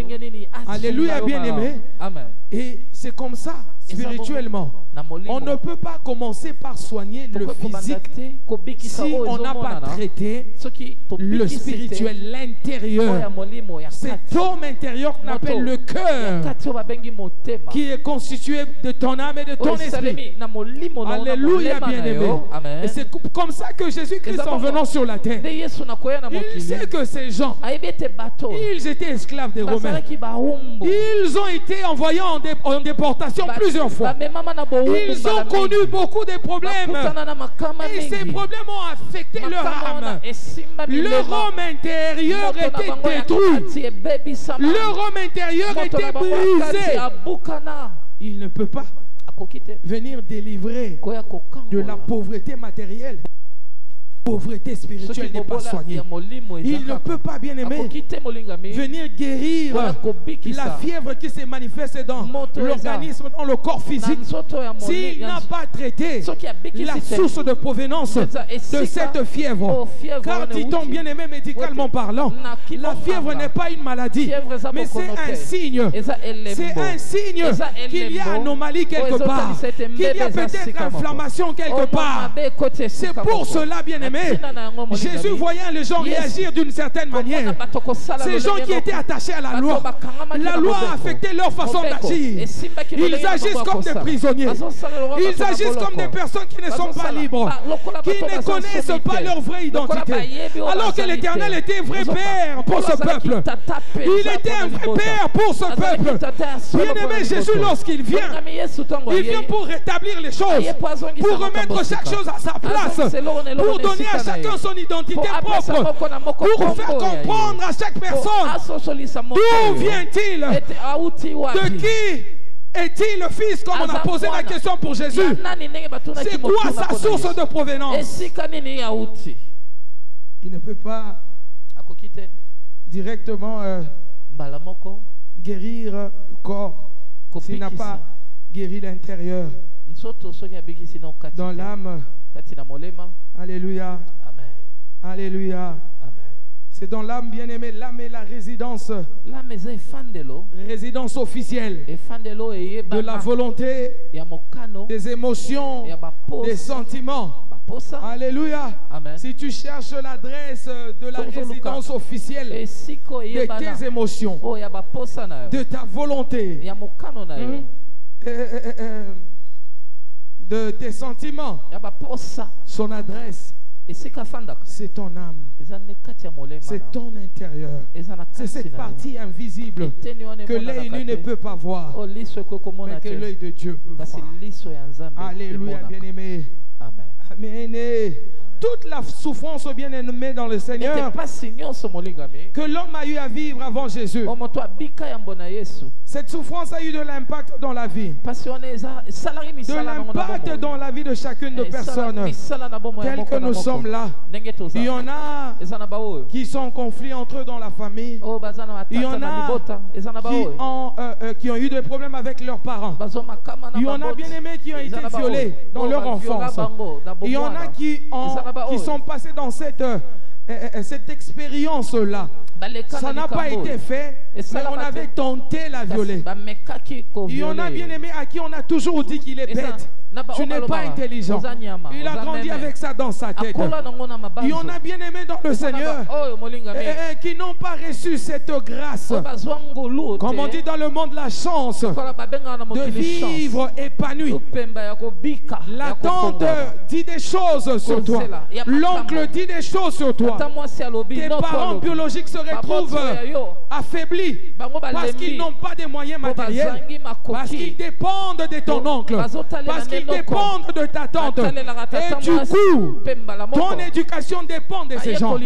[SPEAKER 1] Alléluia, bien-aimé. Et c'est comme ça, spirituellement. On ne peut pas commencer par soigner le physique si on n'a pas traité le spirituel, l'intérieur. Cet homme intérieur qu'on appelle le cœur, qui est constitué de ton âme et de ton esprit. Alléluia, bien-aimé. Et c'est comme ça que Jésus-Christ, en venant sur la terre, il sait que ces gens, ils étaient esclaves des Romains. Ils ont été envoyés en déportation plusieurs fois. Ils ont connu beaucoup de problèmes. Et ces problèmes ont affecté leur âme. Leur homme intérieur était détruit. Leur homme intérieur était brisé. Il ne peut pas venir délivrer de la pauvreté matérielle. Pauvreté spirituelle n'est pas soignée. Il ne peut pas, bien aimé, venir guérir la fièvre qui se manifeste dans l'organisme, dans le corps physique, s'il n'a pas traité la source de provenance de cette fièvre. Car dit-on, bien aimé, médicalement parlant, la fièvre n'est pas une maladie, mais c'est un signe. C'est un signe qu'il y a anomalie quelque part, qu'il y a peut-être inflammation quelque part. C'est pour cela, bien aimé, Jésus voyait les gens réagir d'une certaine manière. Ces gens qui étaient attachés à la loi a affecté leur façon d'agir. Ils agissent comme des prisonniers. Ils agissent comme des personnes qui ne sont pas libres, qui ne connaissent pas leur vraie identité. Alors que l'Éternel était vrai Père pour ce peuple. Il était un vrai Père pour ce peuple. Bien-aimé, Jésus, lorsqu'il vient, il vient pour rétablir les choses, pour remettre chaque chose à sa place, pour donner à chacun son identité propre, pour faire comprendre à chaque personne d'où vient-il, de qui est-il le fils, comme on a posé la question pour Jésus. C'est quoi sa source de provenance? Il ne peut pas directement guérir le corps s'il n'a pas guéri l'intérieur. Dans l'âme. Alléluia.
[SPEAKER 2] Amen.
[SPEAKER 1] Alléluia. C'est dans l'âme, bien-aimée. L'âme est la résidence. Résidence officielle de la volonté, des émotions, des sentiments. Alléluia.
[SPEAKER 2] Amen.
[SPEAKER 1] Si tu cherches l'adresse de la résidence officielle de tes émotions, de ta volonté, de tes sentiments, son adresse, c'est ton âme, c'est ton intérieur, c'est cette partie invisible que l'œil nu ne peut pas voir, mais que l'œil de Dieu peut voir. Alléluia, bien-aimé. Amen. Toute la souffrance, bien-aimée dans le Seigneur, que l'homme a eu à vivre avant Jésus, cette souffrance a eu de l'impact dans la vie, de l'impact dans la vie de chacune de personnes telles que nous sommes là. Il y en a qui sont en conflit entre eux dans la famille. Il y en a qui ont eu des problèmes avec leurs parents. Il y en a, bien aimés, qui ont été violés dans leur enfance. Il y en a qui sont passés dans cette expérience-là. Ça n'a pas été fait, mais on avait tenté la violer. Il y en a, bien aimé, à qui on a toujours dit qu'il est bête. Tu n'es pas intelligent. Il a grandi avec ça dans sa tête. Il y en a, bien aimé dans le Seigneur, qui n'ont pas reçu cette grâce, comme on dit dans le monde, la chance de vivre épanoui. La tante dit des choses sur toi. L'oncle dit des choses sur toi. Tes parents biologiques se retrouvent affaiblis parce qu'ils n'ont pas de moyens matériels, parce qu'ils dépendent de ton oncle, parce qu'ils dépendent de ta tante. Et du coup, ton éducation dépend de ces gens.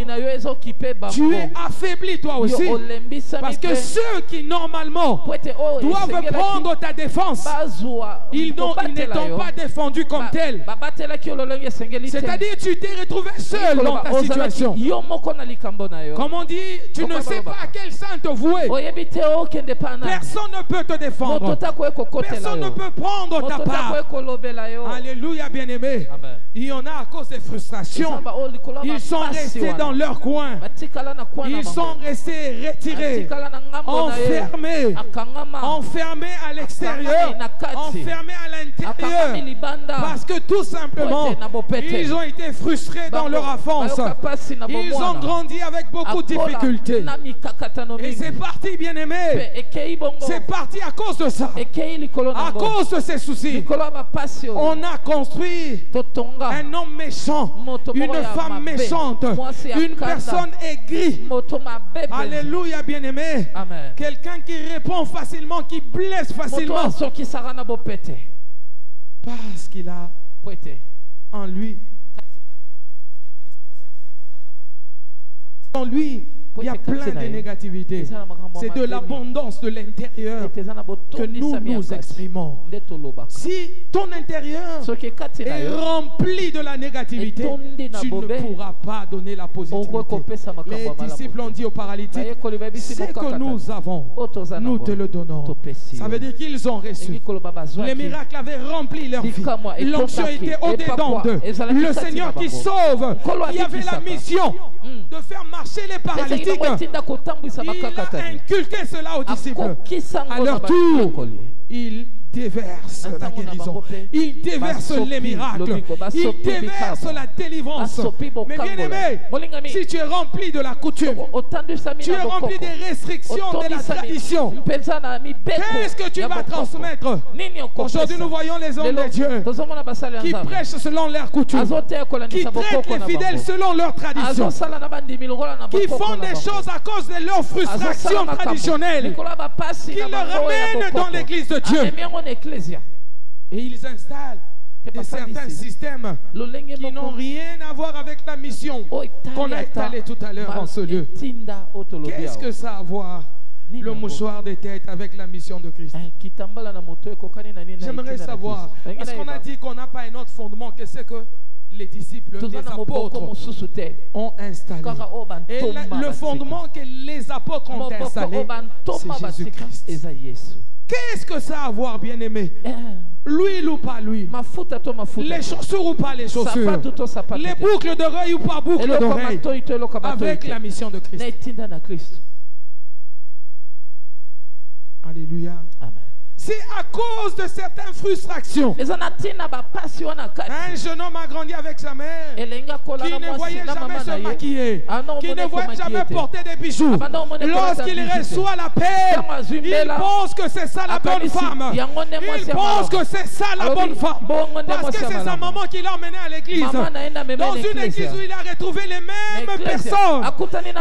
[SPEAKER 1] Tu es affaibli toi aussi. Parce que ceux qui normalement doivent prendre ta défense, ils ne t'ont pas défendu comme tel. C'est-à-dire tu t'es retrouvé seul dans ta situation. Comme on dit, tu ne sais pas à quel saint te vouer. Personne ne peut te défendre. Personne ne peut prendre ta part. Alléluia, bien-aimé. Il y en a à cause des frustrations. Ils sont restés dans leur coin. Ils sont restés retirés, enfermés à l'extérieur, enfermés à l'intérieur, parce que tout simplement, ils ont été frustrés dans leur enfance. Ils ont grandi avec beaucoup de difficultés. Et c'est parti, bien-aimé. C'est parti à cause de ça. À cause de ces soucis, on a construit un homme méchant, une femme méchante, une personne aigrie. Alléluia, bien-aimé. Quelqu'un qui répond facilement, qui blesse facilement. Parce qu'il a en lui. En lui, il y a plein de négativité. C'est de l'abondance de l'intérieur que nous exprimons. Si ton intérieur est rempli de la négativité, tu ne pourras pas donner la positivité. Les disciples ont dit aux paralytiques, ce que nous avons, nous te le donnons. Ça veut dire qu'ils ont reçu. Les miracles avaient rempli leur vie. L'onction était au-dedans d'eux. Le Seigneur qui sauve, il avait la mission de faire marcher les paralytiques. Il a inculqué cela aux disciples. À leur tour, il déverse la guérison, il déverse les miracles, il déverse la délivrance. Mais bien aimé, si tu es rempli de la coutume, tu es rempli des restrictions de la tradition, qu'est-ce que tu vas transmettre? Aujourd'hui nous voyons les hommes de Dieu qui prêchent selon leurs coutumes, qui traitent les fidèles selon leurs traditions, qui font des choses à cause de leurs frustrations traditionnelles, qui le ramènent dans l'église de Dieu. Et ils installent certains systèmes qui n'ont rien à voir avec la mission qu'on a étalée tout à l'heure en ce lieu. Qu'est-ce que ça a à voir, le mouchoir de tête, avec la mission de Christ? J'aimerais savoir, parce qu'on a dit qu'on n'a pas un autre fondement que c'est que les disciples, les apôtres ont installé. Et le fondement que les apôtres ont installé, c'est Jésus-Christ. Qu'est-ce que ça a à voir, bien-aimé? L'huile ou pas l'huile? Les chaussures ou pas les chaussures? Les boucles d'oreilles ou pas boucles d'oreilles? Avec la mission de Christ. Alléluia. Amen. C'est à cause de certaines frustrations. Un jeune homme a grandi avec sa mère, qui ne voyait jamais se maquiller, qui ne voyait jamais porter des bijoux. Lorsqu'il reçoit l'appel, il pense que c'est ça la bonne femme. Il pense que c'est ça la bonne femme. Parce que c'est sa maman qui l'a emmené à l'église. Dans une église où il a retrouvé les mêmes personnes,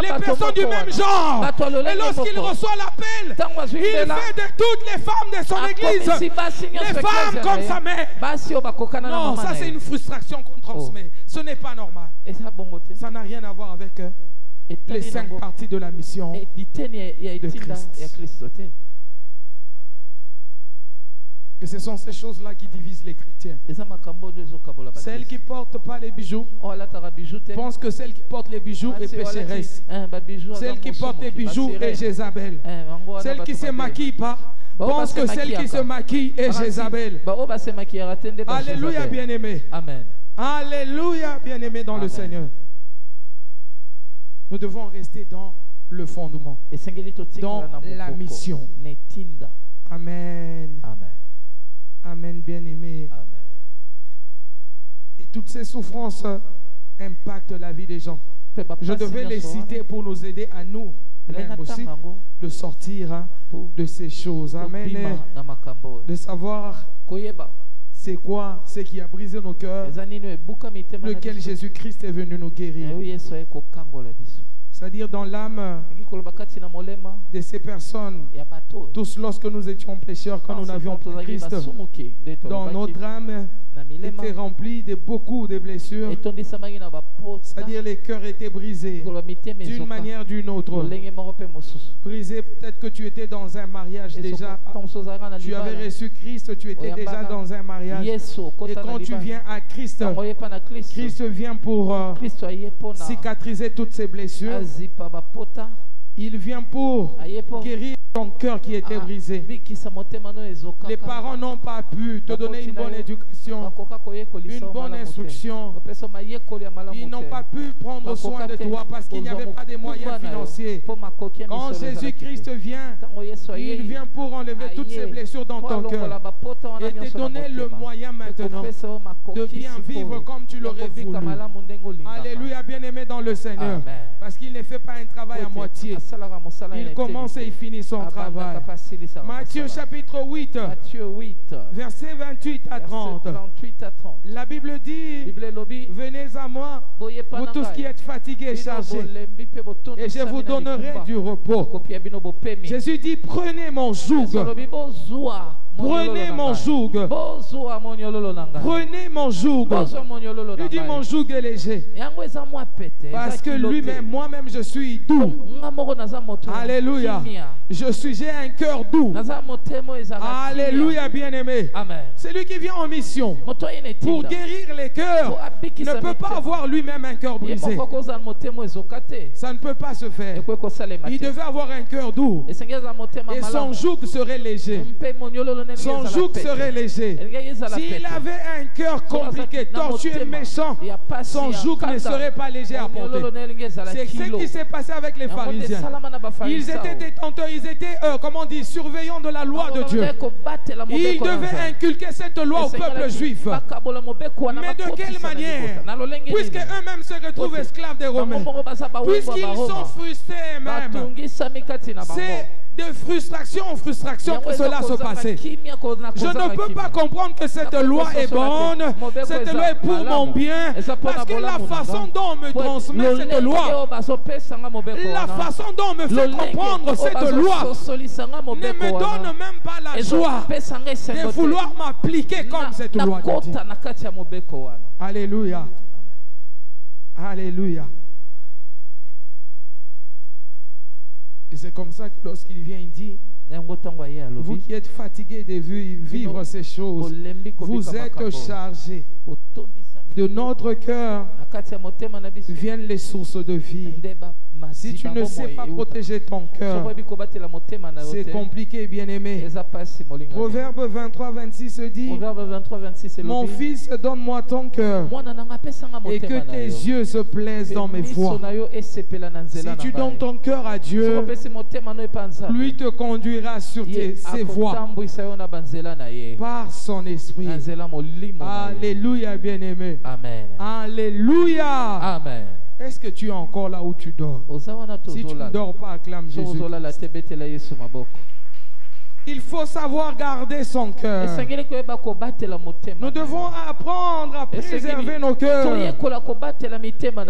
[SPEAKER 1] les personnes du même genre. Et lorsqu'il reçoit l'appel, il fait de toutes les femmes de son église les femmes comme sa mère. Non, ça c'est une frustration qu'on transmet. Ce n'est pas normal. Ça n'a rien à voir avec les 5 parties de la mission de Christ. Et ce sont ces choses-là qui divisent les chrétiens. Celles qui ne portent pas les bijoux pensent que celle qui porte les bijoux est pécheresse. Celle qui porte les bijoux est Jézabel. Celle qui ne se maquille pas pense que celle qui se maquille est Jézabel. Alléluia, bien-aimé. Amen. Alléluia, bien-aimé dans le Seigneur. Nous devons rester dans le fondement, dans la mission. Amen. Amen. Amen, bien-aimé. Et toutes ces souffrances impactent la vie des gens. Je devais les citer pour nous aider à nous même aussi de sortir de ces choses. Amen. De savoir c'est quoi ce qui a brisé nos cœurs, lequel Jésus-Christ est venu nous guérir. C'est-à-dire dans l'âme de ces personnes, tous lorsque nous étions pécheurs, quand nous n'avions pas Christ, dans notre âme était remplie de beaucoup de blessures. C'est-à-dire les cœurs étaient brisés d'une manière ou d'une autre. Brisé, peut-être que tu étais dans un mariage déjà. Tu avais reçu Christ, tu étais déjà dans un mariage. Et quand tu viens à Christ, Christ vient pour cicatriser toutes ces blessures. Il vient pour guérir ton cœur qui était brisé. Les parents n'ont pas pu te donner une bonne éducation, une bonne instruction. Ils n'ont pas pu prendre soin de toi parce qu'il n'y avait pas de moyens financiers. Quand Jésus-Christ vient, il vient pour enlever toutes ces blessures dans ton cœur et te donner le moyen maintenant de bien vivre comme tu l'aurais voulu. Alléluia, bien-aimé dans le Seigneur. Parce qu'il ne fait pas un travail à moitié. Il commence et il finit son travail. Matthieu chapitre 8, verset 28 à 30. La Bible dit, venez à moi, vous tous qui êtes fatigués et chargés, et je vous donnerai du repos. Jésus dit, prenez mon joug. Prenez mon joug. Prenez mon joug. Il dit mon joug est léger. Parce que lui-même, moi-même je suis doux. Alléluia. J'ai un cœur doux. Alléluia, bien-aimé. C'est lui qui vient en mission pour guérir les cœurs. Ne peut pas avoir lui-même un cœur brisé. Ça ne peut pas se faire. Il devait avoir un cœur doux. Et son joug serait léger. Son joug serait léger. S'il avait un cœur compliqué, tortueux, méchant, son joug ne serait pas léger à porter. C'est ce qui s'est passé avec les pharisiens. Ils étaient détenteurs, ils étaient, surveillants de la loi de Dieu. Ils devaient inculquer cette loi au peuple juif. Mais de quelle manière? Puisque eux-mêmes se retrouvent esclaves des Romains. Puisqu'ils sont frustrés même. C'est de frustration en frustration que cela se passait. Je ne peux pas comprendre que cette loi est bonne, cette loi est pour mon bien, parce que la façon dont on me transmet cette loi, la façon dont on me fait comprendre cette loi ne me donne même pas la joie de vouloir m'appliquer comme cette loi dit. Alléluia. Alléluia. Et c'est comme ça que lorsqu'il vient, il dit, vous qui êtes fatigués de vivre ces choses, vous êtes chargés. De notre cœur viennent les sources de vie. Si tu ne sais pas protéger ton cœur, c'est compliqué, bien-aimé. Proverbe 23, 26 dit, mon fils, donne-moi ton cœur et que tes yeux se plaisent dans mes voies. Si tu donnes ton cœur à Dieu, lui te conduira sur ses voies par son esprit. Alléluia, bien-aimé.
[SPEAKER 2] Amen.
[SPEAKER 1] Alléluia.
[SPEAKER 2] Amen.
[SPEAKER 1] Est-ce que tu es encore là où tu dors? Si tu ne dors pas, acclame Jésus. Il faut savoir garder son cœur. Nous devons apprendre à préserver nos cœurs.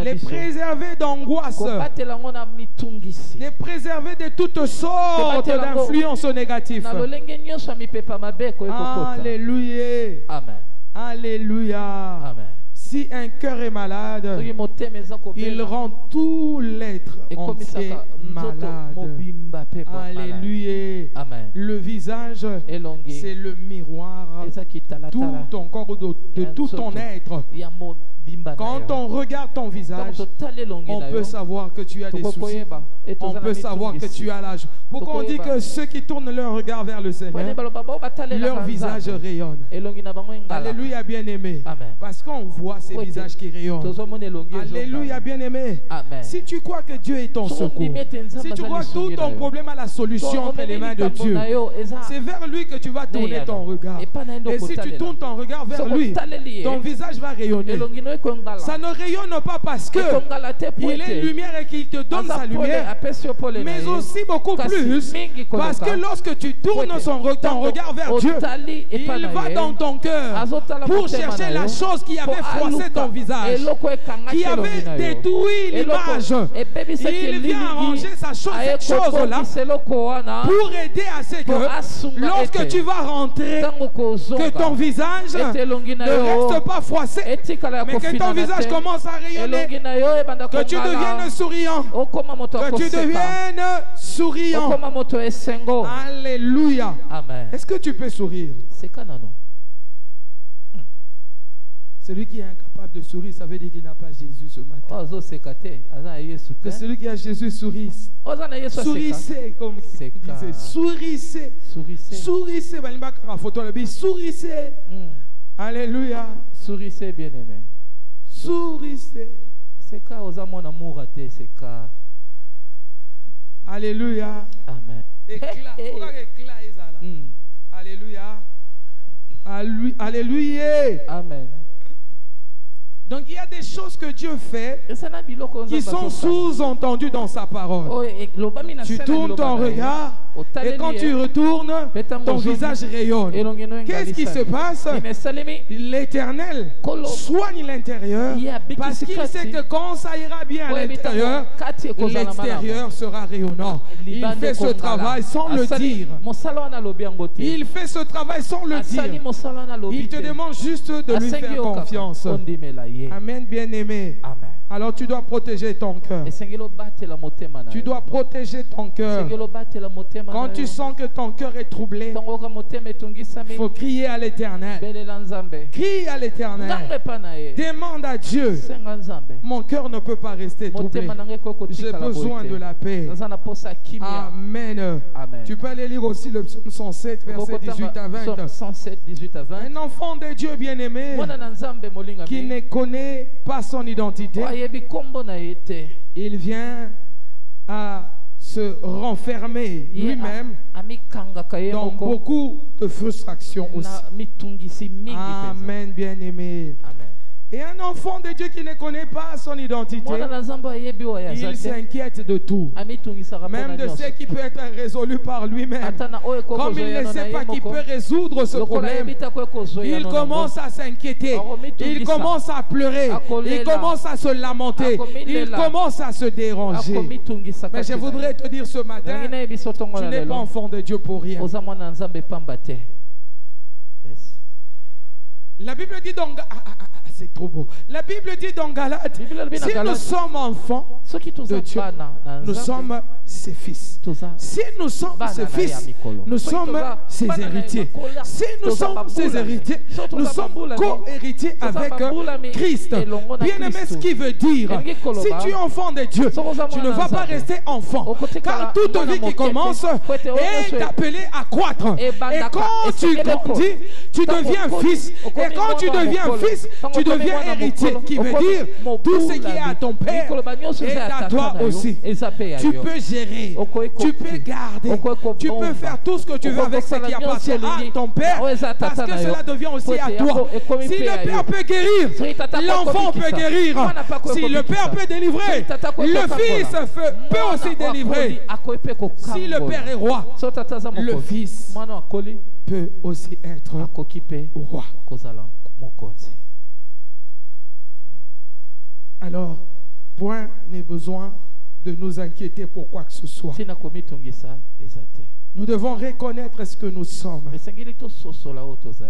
[SPEAKER 1] Les préserver d'angoisse. Les préserver de toutes sortes d'influences négatives. Alléluia.
[SPEAKER 2] Amen.
[SPEAKER 1] Alléluia.
[SPEAKER 2] Amen.
[SPEAKER 1] Si un cœur est malade, il rend tout l'être entier malade. Alléluia.
[SPEAKER 2] Amen.
[SPEAKER 1] Le visage, c'est le miroir tout ton corps, de tout ton être. Quand on regarde ton visage, on peut savoir que tu as des soucis. On peut savoir que tu as l'âge. Pourquoi on dit que ceux qui tournent leur regard vers le Seigneur, leur visage rayonne? Alléluia, bien-aimé. Parce qu'on voit ces visages qui rayonnent. Alléluia, bien-aimé. Si tu crois que Dieu est ton secours, si tu crois que tout ton problème a la solution entre les mains de Dieu, c'est vers lui que tu vas tourner ton regard. Et si tu tournes ton regard vers lui, ton visage va rayonner. Ça ne rayonne pas parce que il est lumière et qu'il te donne sa lumière, mais aussi beaucoup plus parce que lorsque tu tournes ton regard vers Dieu, il va dans ton cœur pour chercher la chose qui avait froissé effacer ton visage, qui avait détruit l'image. Il vient arranger cette chose-là pour aider à ce que lorsque tu vas rentrer, que ton visage ne reste pas froissé, mais que ton visage commence à rayonner, que tu deviennes souriant, que tu deviennes souriant. Alléluia. Est-ce que tu peux sourire? Celui qui est incapable de sourire, ça veut dire qu'il n'a pas Jésus ce matin. Que celui qui a Jésus sourit. Sourissez, comme il disait. Sourissez. Sourissez. Sourissez. Alléluia.
[SPEAKER 2] Sourissez, bien-aimé.
[SPEAKER 1] Sourissez.
[SPEAKER 2] C'est quand aux amants amour raté, c'est quand.
[SPEAKER 1] Alléluia.
[SPEAKER 2] Amen.
[SPEAKER 1] Éclat. Alléluia. Alléluia.
[SPEAKER 2] Amen.
[SPEAKER 1] Donc il y a des choses que Dieu fait qui sont sous-entendues dans sa parole. Tu tournes ton regard et quand tu retournes, ton visage rayonne. Qu'est-ce qui se passe? L'Éternel soigne l'intérieur parce qu'il sait que quand ça ira bien à l'intérieur, l'extérieur sera rayonnant. Il fait ce travail sans le dire. Il fait ce travail sans le dire. Il te demande juste de lui faire confiance. Amen, bien-aimé. Alors tu dois protéger ton cœur. Tu dois protéger ton cœur. Quand tu sens que ton cœur est troublé, il faut crier à l'Éternel. Crie à l'Éternel. Demande à Dieu. Mon cœur ne peut pas rester troublé. J'ai besoin de la paix. Amen. Tu peux aller lire aussi le psaume 107, verset 18 à 20. Un enfant de Dieu bien-aimé qui ne connaît pas son identité, il vient à se renfermer lui-même dans beaucoup de frustrations aussi. Amen, bien-aimé. Et un enfant de Dieu qui ne connaît pas son identité, il s'inquiète de tout, même de ce qui peut être résolu par lui-même. Comme il ne sait pas qu'il peut résoudre ce problème, il commence à s'inquiéter, il commence à pleurer, il commence à se lamenter, il commence à se déranger. Mais je voudrais te dire ce matin, tu n'es pas enfant de Dieu pour rien. La Bible dit donc... c'est trop beau. La Bible dit dans Galates, si nous sommes enfants de Dieu, nous sommes ses fils. Si nous sommes ses fils, nous sommes ses héritiers. Si nous sommes ses héritiers, nous sommes co-héritiers avec Christ. Bien aimé, ce qui veut dire, si tu es enfant de Dieu, tu ne vas pas rester enfant. Car toute vie qui commence est appelée à croître. Et quand tu grandis, tu deviens fils. Et quand tu deviens fils, tu deviens héritier, qui veut dire tout ce qui est à ton père est à toi aussi. Tu peux gérer, tu peux garder, tu peux faire tout ce que tu veux avec ce qui appartient à ton père, parce que cela devient aussi à toi. Si le père peut guérir, l'enfant peut guérir. Si le père peut délivrer, le fils peut aussi délivrer. Si le père est roi, le fils peut aussi être roi. Alors, point n'est besoin de nous inquiéter pour quoi que ce soit. Nous devons reconnaître ce que nous sommes.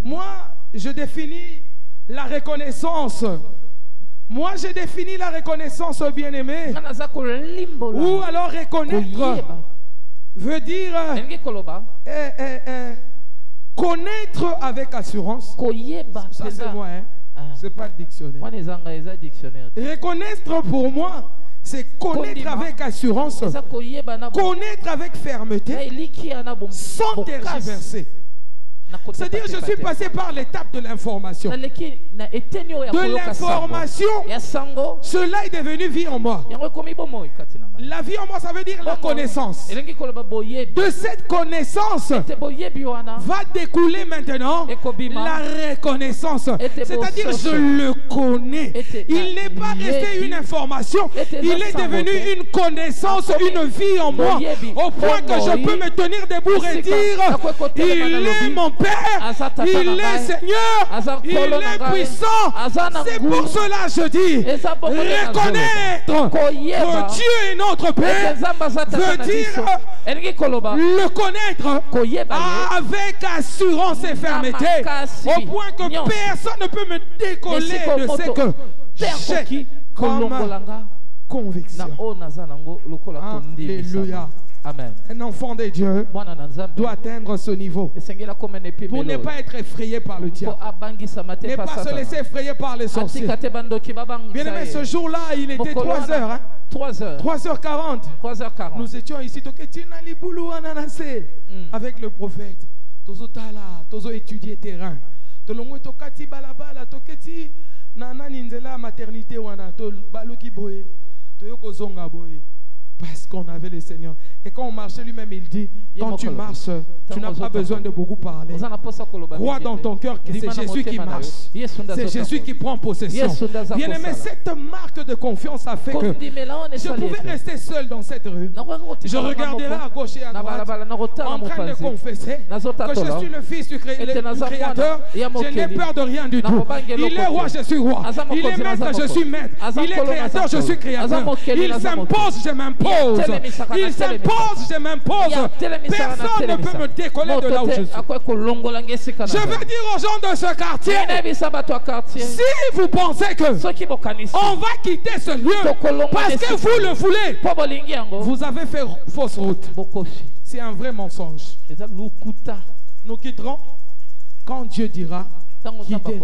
[SPEAKER 1] Moi, je définis la reconnaissance. Moi, je définis la reconnaissance, bien-aimé. Ou alors reconnaître veut dire connaître avec assurance. Ça, c'est moi, hein? C'est pas le dictionnaire. Reconnaître pour moi, c'est connaître avec assurance, connaître avec fermeté, sans tergiverser. C'est-à-dire, je suis passé par l'étape de l'information. De l'information, cela est devenu vie en moi. La vie en moi, ça veut dire la connaissance. De cette connaissance va découler maintenant la reconnaissance. C'est-à-dire, je le connais. Il n'est pas resté une information, il est devenu une connaissance, une vie en moi. Au point que je peux me tenir debout et dire, il est mon Père, il est Seigneur, il est puissant. C'est pour cela je dis, reconnaître que Dieu est notre Père veut dire le connaître avec assurance et fermeté, au point que personne ne peut me décoller de ce que j'ai comme conviction. Alléluia. Amen. Un enfant de Dieu doit atteindre ce niveau pour ne pas être effrayé par le diable, ne pas se laisser effrayer par les sorciers. Bien aimé, ce jour-là, il était 3 heures. Hein? 3h40. Nous étions ici avec le prophète. Tozo étudier terrain. Tolongo tokati balabala toketi nana ninzela maternité wana to baluki boye toyoko zonga boye. Parce qu'on avait le Seigneur. Et quand on marchait, lui-même, il dit, quand tu marches, tu n'as pas besoin de beaucoup parler. Crois dans ton cœur que c'est Jésus qui marche. C'est Jésus qui prend possession. Bien aimé, cette marque de confiance a fait que je pouvais rester seul dans cette rue. Je regardais là à gauche et à droite, en train de confesser que je suis le Fils du Créateur. Je n'ai peur de rien du tout. Il est roi, je suis roi. Il est maître, je suis maître. Il est créateur, je suis créateur. Il s'impose, je m'impose. Il s'impose, je m'impose. Personne ne peut me décoller de là où je suis. Je veux dire aux gens de ce quartier, si vous pensez que on va quitter ce lieu parce que vous le voulez, vous avez fait fausse route. C'est un vrai mensonge. Nous quitterons quand Dieu dira quitter.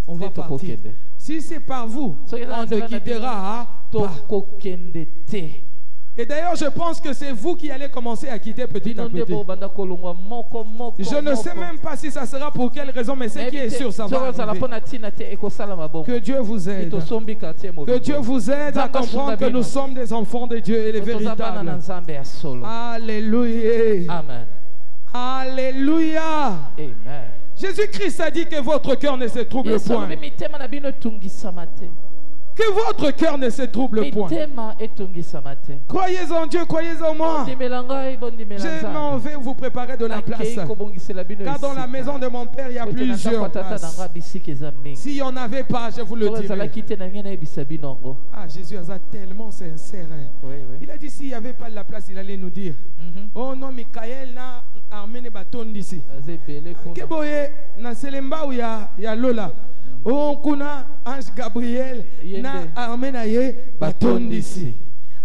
[SPEAKER 1] On va partir. Si c'est par vous, on ne quittera pas. Et d'ailleurs, je pense que c'est vous qui allez commencer à quitter petit à petit. Je ne sais même pas si ça sera pour quelle raison, mais ce qui est sûr, ça va arriver. Que Dieu vous aide. Que Dieu vous aide à comprendre que nous sommes des enfants de Dieu et les véritables. Alléluia. Amen. Alléluia. Amen. Jésus-Christ a dit que votre cœur ne se trouble point. Que votre cœur ne se trouble point. Croyez en Dieu, croyez en moi. Je m'en vais vous préparer de la place. Car dans la maison de mon Père, il y a plusieurs places. S'il n'y en avait pas, je vous le dirais. Ah, Jésus est tellement sincère. Il a dit s'il n'y avait pas de la place, il allait nous dire. Oh non, Michael n'a amené bâton d'ici. Keboye, na selemba ou ya Lola. Oh, kuna Ange Gabriel na amenaye bâton d'ici.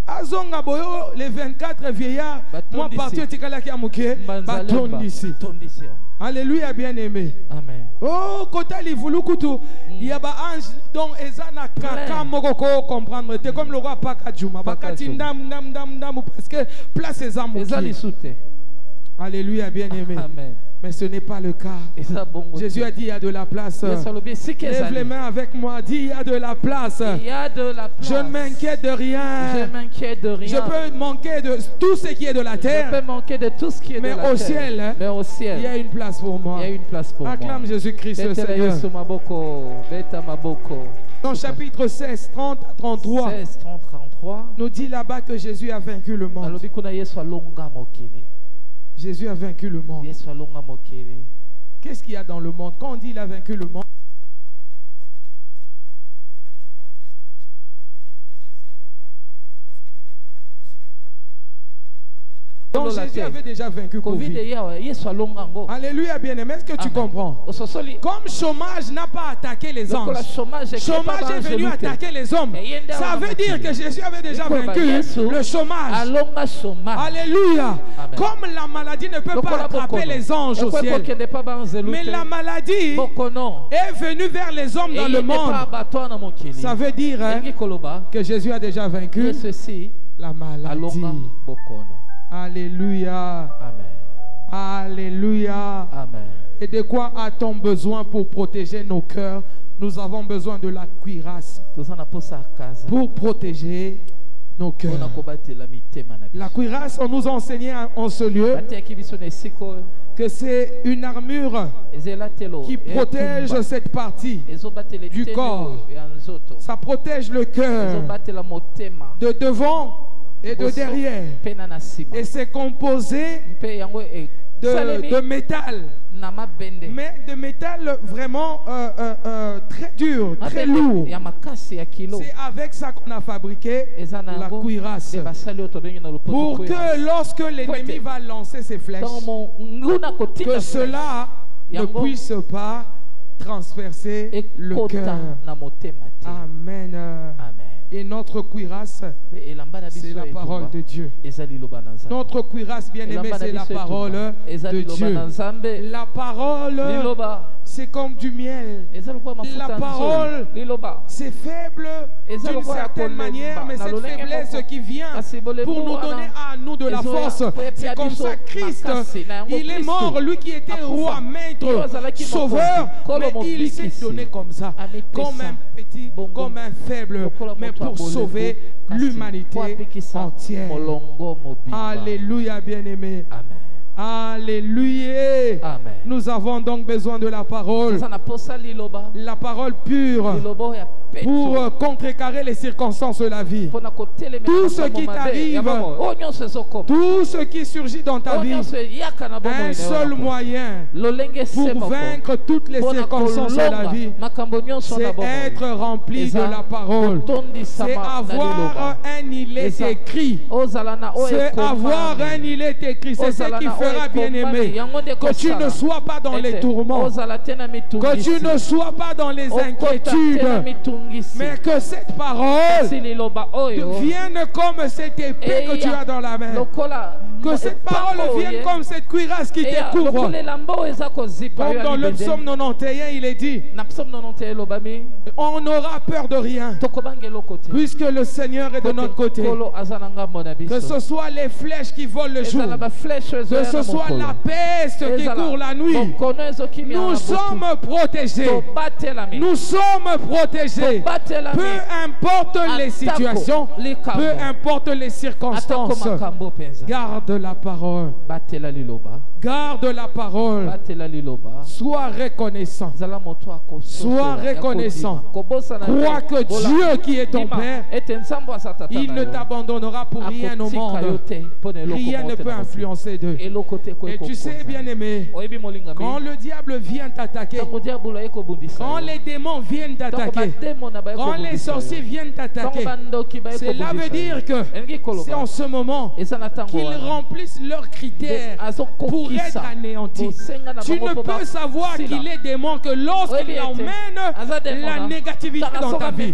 [SPEAKER 1] Azonga boyo les 24 vieillards, moi parti au tikalaki amuke bâton d'ici. Alléluia, bien-aimé. Amen. Oh, kota li voulu kutu, il y a ba ange dont ezana kaka moko comprendre. C'est comme le roi Pakadjuma, bakati ndam parce que place ezamou. Alléluia, bien-aimé. Amen. Mais ce n'est pas le cas. Jésus a dit il y a de la place. Lève les mains avec moi. Dis il y a de la place. Je ne m'inquiète de rien. Je peux manquer de tout ce qui est de la terre. Mais au ciel, il y a une place pour moi. Acclame Jésus-Christ le Seigneur. Dans chapitre 16, 30 à 33, nous dit là-bas que Jésus a vaincu le monde. Jésus a vaincu le monde. Qu'est-ce qu'il y a dans le monde? Quand on dit il a vaincu le monde, donc Jésus avait déjà vaincu Covid. Alléluia, bien-aimé. Est-ce que tu comprends? Comme chômage n'a pas attaqué les anges, chômage est venu attaquer les hommes. Ça veut dire que Jésus avait déjà vaincu le chômage. Alléluia. Comme la maladie ne peut pas attraper les anges au ciel, mais la maladie est venue vers les hommes dans le monde. Ça veut dire que Jésus a déjà vaincu la maladie. Alléluia. Amen. Alléluia. Amen. Et de quoi a-t-on besoin pour protéger nos cœurs? Nous avons besoin de la cuirasse pour protéger nos cœurs. La cuirasse, on nous a enseigné en ce lieu que c'est une armure qui protège cette partie du corps. Ça protège le cœur de devant et de derrière. Et c'est composé de métal. Mais de métal vraiment très dur, très lourd. C'est avec ça qu'on a fabriqué la cuirasse. Pour que lorsque l'ennemi va lancer ses flèches, que cela ne puisse pas transpercer le cœur. Amen. Et notre cuirasse, c'est la parole de Dieu. Notre cuirasse, bien-aimé, c'est la parole de Dieu. La parole, c'est comme du miel. La parole, c'est faible d'une certaine manière, mais cette faiblesse qui vient pour nous donner à nous de la force. C'est comme ça Christ, il est mort, lui qui était roi, maître, sauveur, mais il s'est donné comme ça, comme un petit, comme un faible, mais pour sauver l'humanité entière. Alléluia, bien-aimé. Alléluia. Amen. Nous avons donc besoin de la parole. La parole pure pour contrecarrer les circonstances de la vie. Tout ce qui t'arrive, tout ce qui surgit dans ta vie, un seul moyen pour vaincre toutes les circonstances de la vie, c'est être rempli de la parole. C'est avoir un îlet écrit. C'est avoir un îlet écrit. C'est ce qui fera, bien-aimé, que tu ne sois pas dans les tourments, que tu ne sois pas dans les inquiétudes, mais que cette parole vienne comme cette épée que tu as dans la main. Que cette parole vienne comme cette cuirasse qui te couvre. Comme dans le psaume 91, il est dit, on n'aura peur de rien, puisque le Seigneur est de notre côté. Que ce soit les flèches qui volent le jour, que ce soit la peste qui court la nuit, nous sommes protégés. Nous sommes protégés. Peu importe les situations, peu importe les circonstances, garde la parole. Garde la parole. Sois reconnaissant. Sois reconnaissant. Crois que Dieu qui est ton Père, il ne t'abandonnera pour rien au monde. Rien ne peut influencer d'eux. Et tu sais, bien-aimé, quand le diable vient t'attaquer, quand les démons viennent t'attaquer, quand les sorciers viennent t'attaquer, cela veut dire que c'est en ce moment qu'ils remplissent leurs critères pour être anéantis. Tu ne peux savoir qu'il est démon que lorsqu'il emmène la négativité dans ta vie.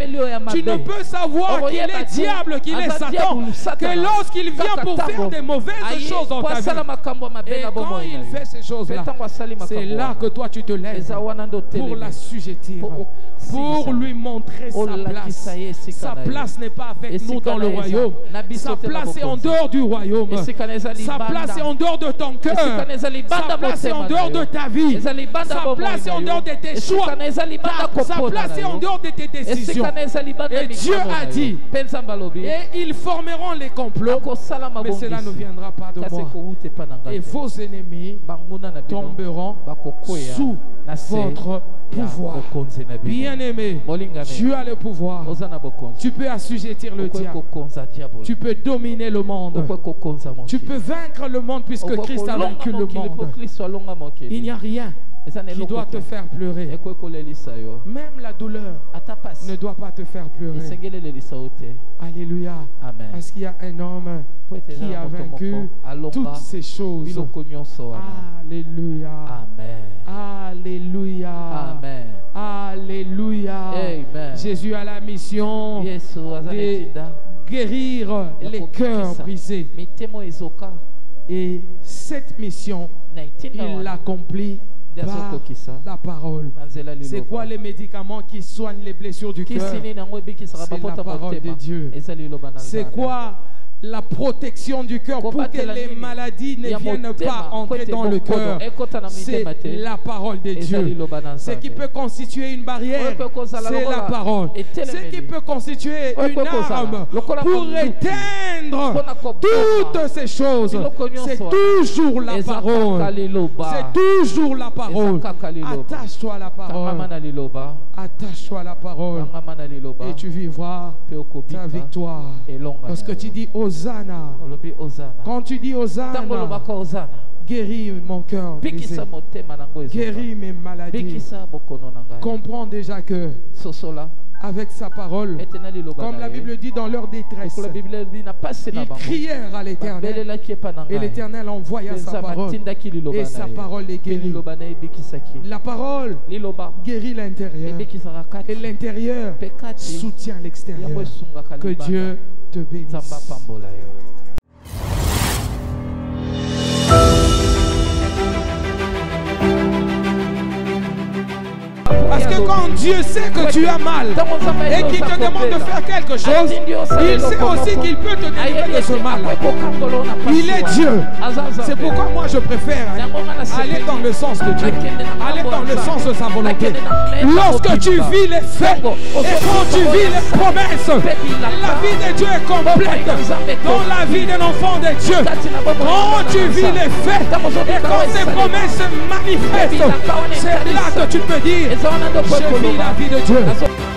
[SPEAKER 1] Tu ne peux savoir qu'il est diable, qu'il est Satan, que lorsqu'il vient pour faire des mauvaises choses dans ta vie. Et quand il fait ces choses-là, c'est là que toi tu te lèves pour l'assujettir, pour lui montrer sa place. Sa place n'est pas avec nous dans le royaume. Sa place est en dehors du royaume. Sa place est en dehors de ton cœur. Sa place est en dehors de ta vie. Sa place est en dehors de tes choix. Sa place est en dehors de tes décisions. Et Dieu a dit, et ils formeront les complots, mais cela ne viendra pas de moi. Et vos ennemis tomberont sous votre pouvoir. Bien-aimé, tu as le pouvoir. Tu peux assujettir le diable. Tu peux dominer le monde. Tu peux vaincre le monde puisque Christ a vaincu le monde. Il n'y a rien qui doit te faire pleurer. Même la douleur ne doit pas te faire pleurer. Alléluia. Amen. Parce qu'il y a un homme qui a vaincu toutes ces choses. Alléluia. Amen. Alléluia. Amen. Alléluia. Amen. Jésus a la mission de guérir les cœurs brisés. Et cette mission, il l'accomplit par la parole. C'est quoi les médicaments qui soignent les blessures du cœur? C'est la parole de Dieu. C'est quoi la protection du cœur pour que les maladies ne viennent pas entrer dans le cœur? C'est la parole de Dieu. Ce qui peut constituer une barrière, c'est la parole. Ce qui peut constituer une arme pour éteindre toutes ces choses, c'est toujours la parole. C'est toujours la parole. Attache-toi à la parole. Attache-toi à la parole et tu vivras ta victoire. Parce que tu dis Hosanna. Quand tu dis Hosanna, Guéris mon cœur brisé. Guéris mes maladies. Comprends déjà que avec sa parole, comme la Bible dit dans leur détresse, ils crièrent à l'Éternel et l'Éternel envoya sa parole et sa parole les guérit. La parole guérit l'intérieur et l'intérieur soutient l'extérieur. Que Dieu te bénisse. Parce que quand Dieu sait que tu as mal et qu'il te demande de faire quelque chose, il sait aussi qu'il peut te délivrer de ce mal. Il est Dieu. C'est pourquoi moi je préfère aller dans le sens de Dieu, aller dans le sens de sa volonté. Lorsque tu vis les faits et quand tu vis les promesses, la vie de Dieu est complète dans la vie d'un enfant de Dieu. Quand tu vis les faits et quand ces promesses se manifestent, c'est là que tu peux dire: je vis la vie de Dieu.